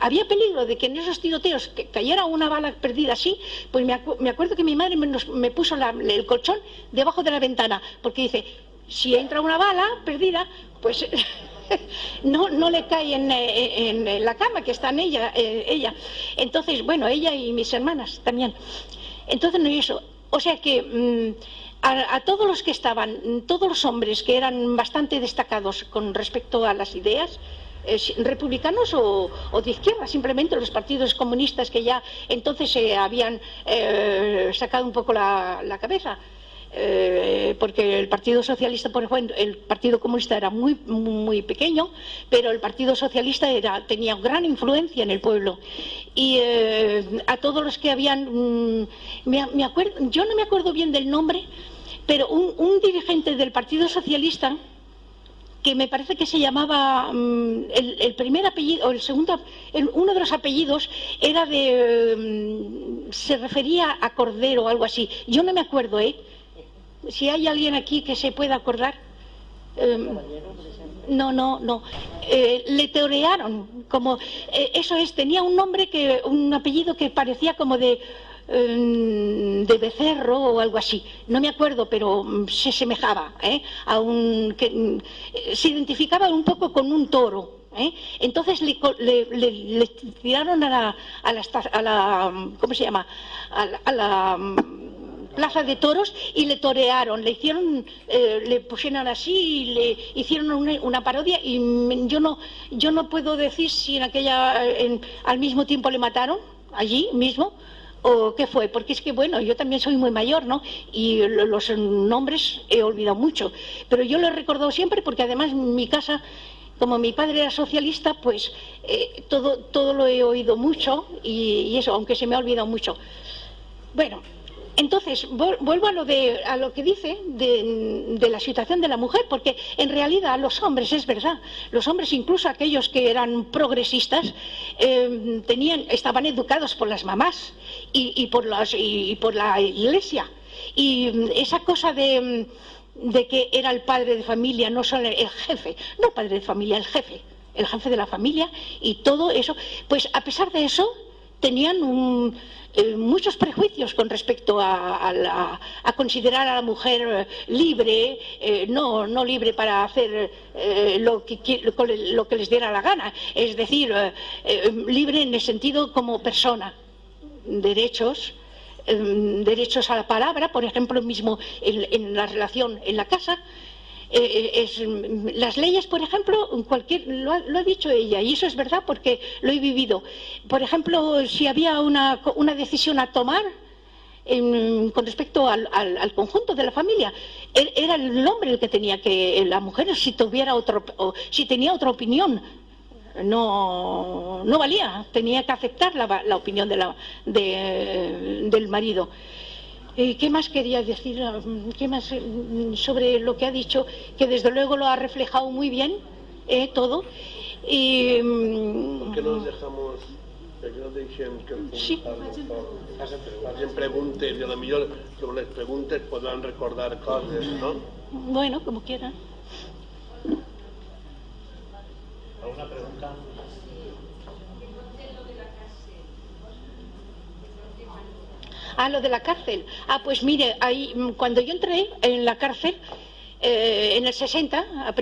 había peligro de que en esos tiroteos cayera una bala perdida así, pues me acuerdo que mi madre me puso el colchón debajo de la ventana, porque dice, si entra una bala perdida, pues... no le cae en la cama que está en ella. Entonces, bueno, ella y mis hermanas también. Entonces, no, eso. O sea que a todos los que estaban, todos los hombres que eran bastante destacados con respecto a las ideas, republicanos o de izquierda, simplemente los partidos comunistas que ya entonces se habían sacado un poco la cabeza. Porque el Partido Socialista, por ejemplo, el Partido Comunista era muy, muy pequeño, pero el Partido Socialista tenía gran influencia en el pueblo. Y a todos los que habían... yo no me acuerdo bien del nombre, pero un dirigente del Partido Socialista, que me parece que se llamaba, el primer apellido, o el segundo, uno de los apellidos era se refería a Cordero o algo así. Yo no me acuerdo, Si hay alguien aquí que se pueda acordar. No. Le torearon, como eso es, tenía un apellido que parecía como de becerro o algo así. No me acuerdo, pero se semejaba, que se identificaba un poco con un toro. Entonces le tiraron a la ¿cómo se llama? A la plaza de toros y le torearon, le hicieron, le pusieron así y le hicieron una parodia, y yo no puedo decir si al mismo tiempo le mataron, allí mismo, o qué fue, porque es que bueno, yo también soy muy mayor, ¿no? Y los nombres he olvidado mucho, pero yo lo he recordado siempre porque además en mi casa, como mi padre era socialista, pues todo lo he oído mucho y eso, aunque se me ha olvidado mucho. Bueno, entonces vuelvo a lo que dice de la situación de la mujer, porque en realidad los hombres, es verdad, los hombres, incluso aquellos que eran progresistas, estaban educados por las mamás y por la iglesia, y esa cosa de que era el padre de familia, no solo el jefe, no padre de familia, el jefe de la familia, y todo eso, pues a pesar de eso tenían muchos prejuicios con respecto a considerar a la mujer libre, no libre para hacer lo que les diera la gana, es decir, libre en el sentido como persona, derechos a la palabra, por ejemplo, mismo en la relación en la casa. Las leyes, por ejemplo, lo ha dicho ella, y eso es verdad porque lo he vivido. Por ejemplo, si había una decisión a tomar con respecto al conjunto de la familia, era el hombre el que tenía que, la mujer, si tenía otra opinión, no valía, tenía que aceptar la opinión del marido. ¿Qué más quería decir? ¿Qué más sobre lo que ha dicho? Que desde luego lo ha reflejado muy bien, todo. ¿Por qué no dejamos, que no deixem que hacen preguntes y a lo mejor sobre las preguntas podrán recordar cosas, ¿no? Bueno, como quieran. ¿Alguna pregunta? Lo de la cárcel. Pues mire, ahí, cuando yo entré en la cárcel, en el 60,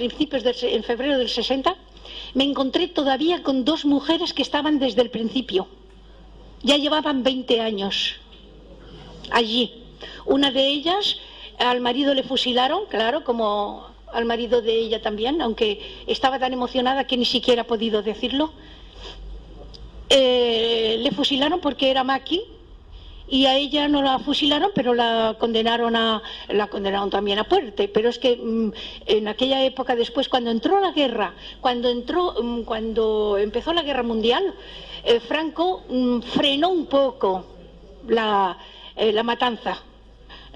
en febrero del 60, me encontré todavía con dos mujeres que estaban desde el principio. Ya llevaban 20 años allí. Una de ellas, al marido le fusilaron, claro, como al marido de ella también, aunque estaba tan emocionada que ni siquiera ha podido decirlo. Le fusilaron porque era maqui. Y a ella no la fusilaron, pero la condenaron también a muerte. Pero es que en aquella época, después, cuando entró la guerra, cuando empezó la guerra mundial, Franco frenó un poco la matanza.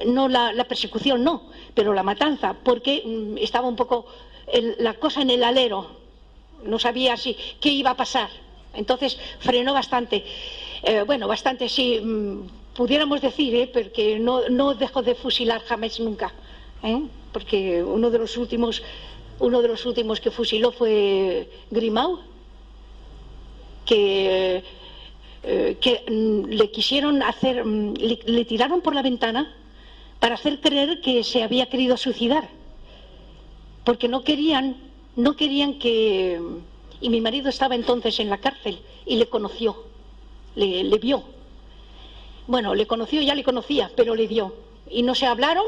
No la persecución, no, pero la matanza, porque estaba un poco la cosa en el alero. No sabía qué iba a pasar. Entonces frenó bastante. Bastante sí, pudiéramos decir, porque no dejó de fusilar jamás nunca, porque uno de los últimos que fusiló fue Grimau, que le quisieron hacer, le tiraron por la ventana para hacer creer que se había querido suicidar, porque no querían que, y mi marido estaba entonces en la cárcel y le conoció. Le vio. Bueno, le conocía, pero le vio. Y no se hablaron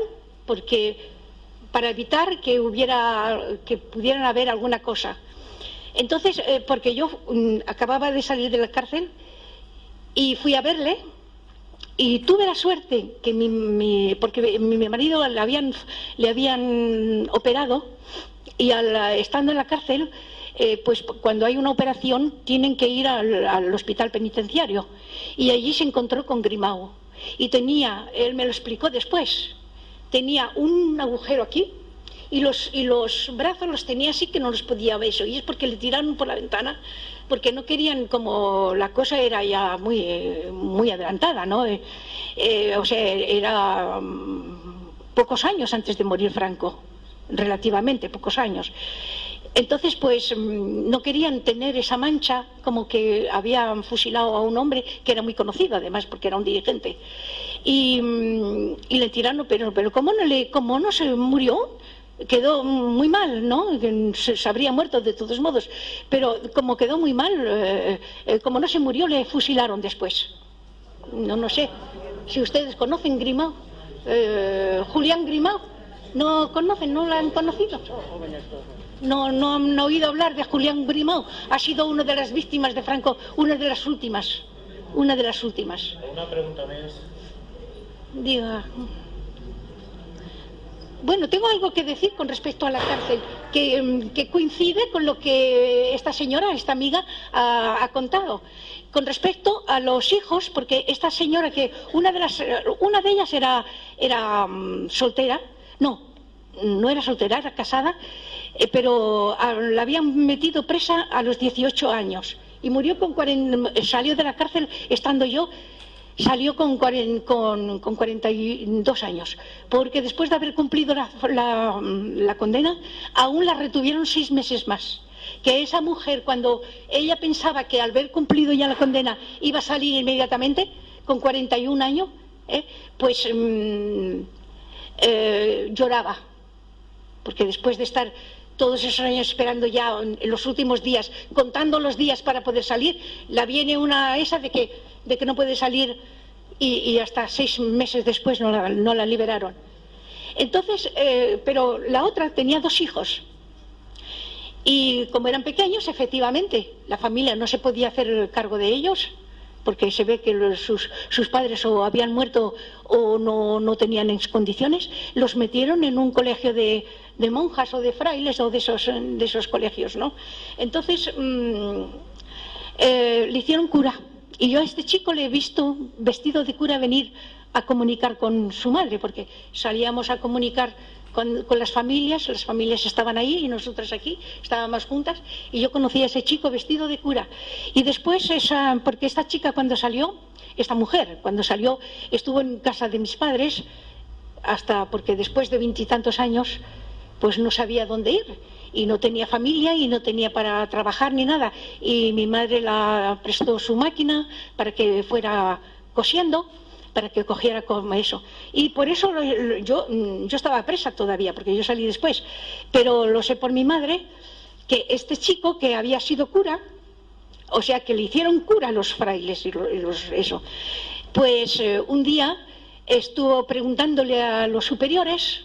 porque para evitar que pudieran haber alguna cosa. Entonces, porque yo acababa de salir de la cárcel y fui a verle, y tuve la suerte que porque mi marido le habían operado, y estando en la cárcel, pues cuando hay una operación tienen que ir al hospital penitenciario, y allí se encontró con Grimau y él me lo explicó después, tenía un agujero aquí y los brazos los tenía así que no los podía ver, y es porque le tiraron por la ventana, porque no querían, como la cosa era ya muy adelantada, ¿no? O sea, era pocos años antes de morir Franco, relativamente pocos años. Entonces, pues no querían tener esa mancha como que habían fusilado a un hombre que era muy conocido, además, porque era un dirigente. Y le tiraron, pero como no se murió, quedó muy mal, ¿no? Se habría muerto de todos modos, pero como quedó muy mal, como no se murió, le fusilaron después. No sé si ustedes conocen Grimau. Julián Grimau. ¿No conocen? ¿No la han conocido? No han oído hablar de Julián Grimau. Ha sido una de las víctimas de Franco, una de las últimas. Una pregunta más. Diga. Bueno, tengo algo que decir con respecto a la cárcel, que coincide con lo que esta señora, esta amiga, ha contado. Con respecto a los hijos, porque esta señora, que una de ellas era soltera, no era soltera, era casada, pero la habían metido presa a los 18 años y murió salió de la cárcel estando yo. Salió con 42 años, porque después de haber cumplido la condena, aún la retuvieron 6 meses más. Que esa mujer, cuando ella pensaba que al haber cumplido ya la condena iba a salir inmediatamente, con 41 años, pues lloraba, porque después de estar todos esos años esperando ya en los últimos días, contando los días para poder salir, la viene una esa de que no puede salir y hasta 6 meses después no la liberaron. Entonces, pero la otra tenía 2 hijos y como eran pequeños, efectivamente, la familia no se podía hacer cargo de ellos porque se ve que sus padres o habían muerto o no tenían condiciones. Los metieron en un colegio de monjas o de frailes o de esos colegios, ¿no? Entonces le hicieron cura y yo a este chico le he visto vestido de cura venir a comunicar con su madre, porque salíamos a comunicar con las familias estaban ahí y nosotras aquí estábamos juntas, y yo conocí a ese chico vestido de cura. Y después porque esta chica esta mujer cuando salió estuvo en casa de mis padres porque después de 20 y tantos años pues no sabía dónde ir y no tenía familia y no tenía para trabajar ni nada, y mi madre la prestó su máquina para que fuera cosiendo, para que cogiera como eso. Y por eso yo estaba presa todavía, porque yo salí después, pero lo sé por mi madre, que este chico que había sido cura, o sea que le hicieron cura a los frailes eso, pues un día estuvo preguntándole a los superiores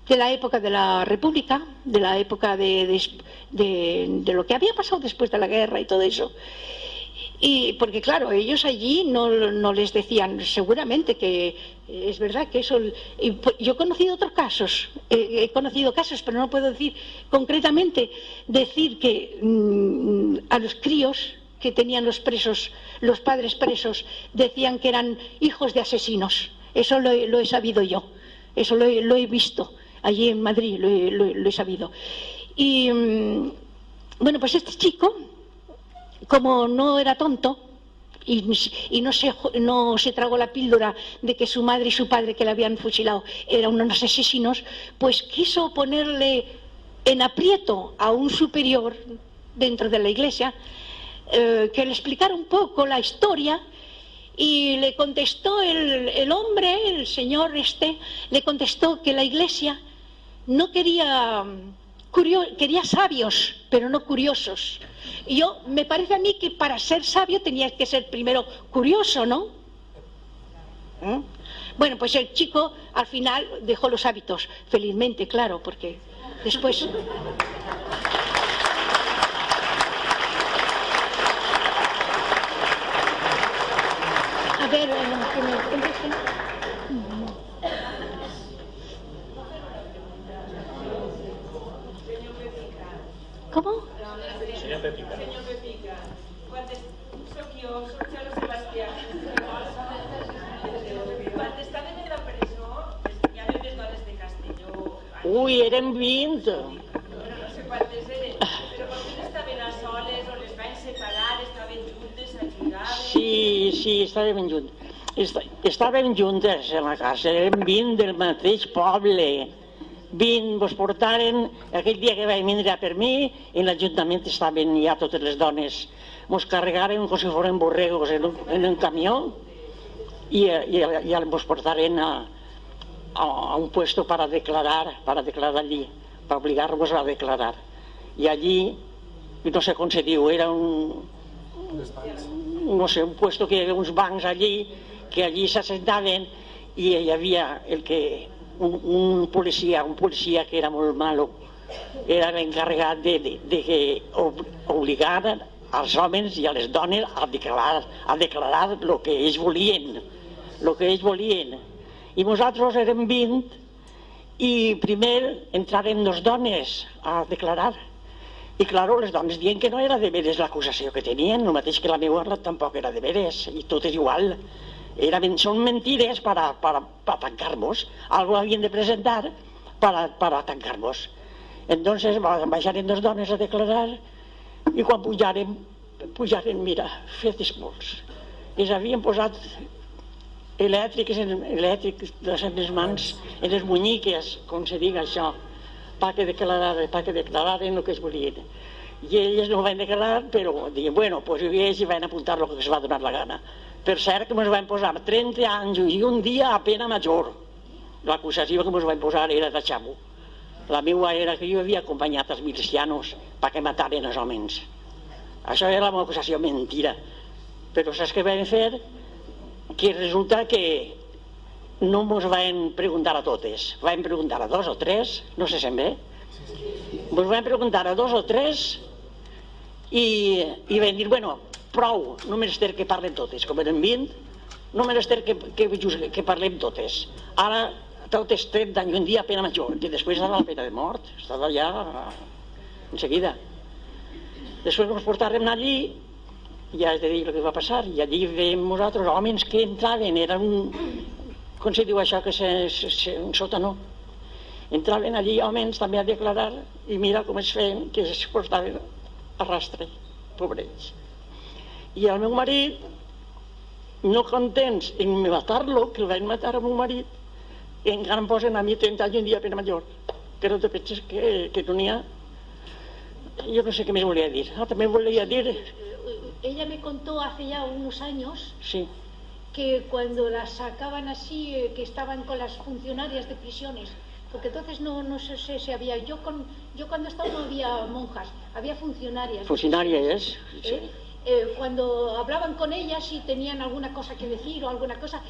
de la época de la República, de la época de lo que había pasado después de la guerra y todo eso. Y porque claro, ellos allí no les decían, seguramente que es verdad que eso. Yo he conocido otros casos, he conocido casos, pero no puedo decir concretamente, decir que a los críos que tenían los padres presos, decían que eran hijos de asesinos. Eso lo he sabido yo, eso lo he visto allí en Madrid, lo he sabido. Y bueno, pues este chico, como no era tonto y no se tragó la píldora de que su madre y su padre, que le habían fusilado, eran unos asesinos, pues quiso ponerle en aprieto a un superior dentro de la iglesia, que le explicara un poco la historia, y le contestó el hombre, el señor le contestó que la iglesia no quería sabios, pero no curiosos. Y me parece a mí que para ser sabio tenías que ser primero curioso, ¿no? Bueno, pues el chico al final dejó los hábitos, felizmente, claro, porque después... A ver, que me contesten. ¿Cómo? Senyor Pepica. Senyor Pepica, soc Xalo Sebastià. Quan estaven en la presó, hi havia les dones de Castelló. Ui, eren 20. Bueno, no sé quantes eren, però vostès estaven a soles o les van separar, estaven juntes, ajudaven... Sí, estaven juntes. Estaven juntes en la casa, eren 20 del mateix poble. 20 ens portaren, aquell dia que vaig vindre per mi, en l'Ajuntament estaven ja totes les dones. Ens carregaren com si foren borregos en un camió i ja ens portaren a un puesto para declarar allí, para obligar-nos a declarar. I allí, no sé com se diu, era un puesto que hi havia uns bancs allí, que allí s'assentaven i hi havia un policia que era molt malo, era l'encarregat de obligar als homes i a les dones a declarar el que ells volien. I nosaltres érem 20 i primer entraren 2 dones a declarar. I, clar, les dones dient que no era de veres l'acusació que tenien, el mateix que la meva tampoc era de veres, i tot és igual. Són mentides per tancar-nos. Algo havien de presentar per tancar-nos. Entonces baixaren 2 dones a declarar i quan pujaren, mira, fetes molts. Els havien posat elèctrics en les mans, en les munyiques, com se diga això, perquè declararen el que es volien. I elles no ho van declarar, però diuen, bueno, doncs ells hi van apuntar el que es va donar la gana. Per cert, que ens van posar 30 anys i un dia a pena major. L'acusació que ens van posar era de xamo. La meva era que jo havia acompanyat els milicianos perquè mataren els homes. Això era una acusació mentira. Però saps què vam fer? Que resulta que no ens van preguntar a totes. Vam preguntar a 2 o 3, no se sent bé? Ens van preguntar a 2 o 3 i vam dir, bueno, prou, no menester que parlen totes. Com eren 20, no menester que parlem totes. Ara, totes 30 anys i un dia a pena major, que després era la pena de mort, estava ja en seguida. Després ens portàrem allí, ja has de dir el que va passar, i allí veiem nosaltres homes que entraven, eren com se diu això, que un sòtano. Entraven allí homes també a declarar i mira com es feien, que es portaven a rastre, pobrets. I el meu marit, no contents en matar-lo, que el van matar al meu marit, encara em posen a mi 30 anys un dia pena major, que no te penses que no n'hi ha. Yo no sé qué me volía decir. También volía decir... Ella me contó hace ya unos años sí, que cuando las sacaban así, que estaban con las funcionarias de prisiones, porque entonces no sé si había... Yo cuando estaba no había monjas, había funcionarias. Funcionarias, sí. Cuando hablaban con ellas y tenían alguna cosa que decir o alguna cosa,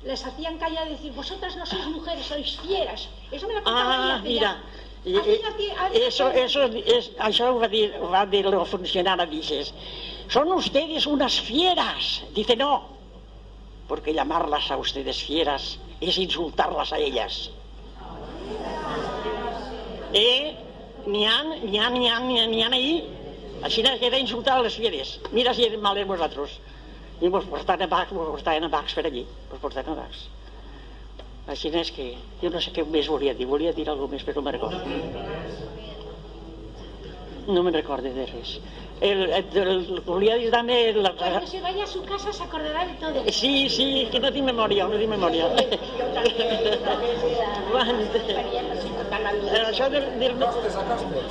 les hacían callar y decir, vosotras no sois mujeres, sois fieras. Eso me lo contaba ella. Mira, això ho va dir la funcionària, dices, son ustedes unas fieras. Dice, no, porque llamarlas a ustedes fieras es insultarlas a ellas. N'hi ha ahí, així que era insultar a les fieres. Mira si eren males vosaltres. I mos portaven a Bacs per allí, Així és que jo no sé què més volia dir alguna cosa més, però no me'n recordo. No me'n recordo de res. Volia dir també... Cuando se vaya a su casa se acordará de todo. Sí, que no tinc memòria,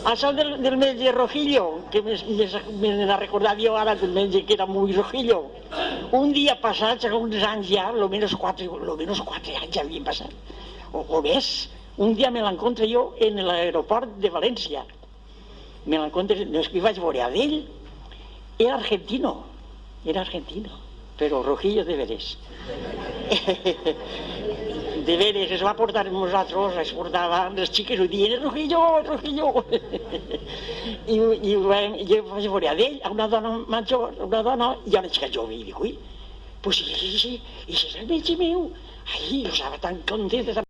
Això del metge Rojillo, que me n'ha recordat jo ara del metge que era molt Rojillo. Un dia passats, uns anys ja, almenys 4 anys ja havien passat, o més, un dia me l'encontre jo en l'aeroport de València. Me l'encontre, no és que vaig veure a ell, era argentino, però Rojillo de veres. De veres, es va portar amb nosaltres, es portava, les xiques ho diuen, Rojillo. I jo vaig veure a ell, a una dona major, i a una xica jove, i dic, ui, pues sí, és el metge meu. Ai, jo estava tan contenta.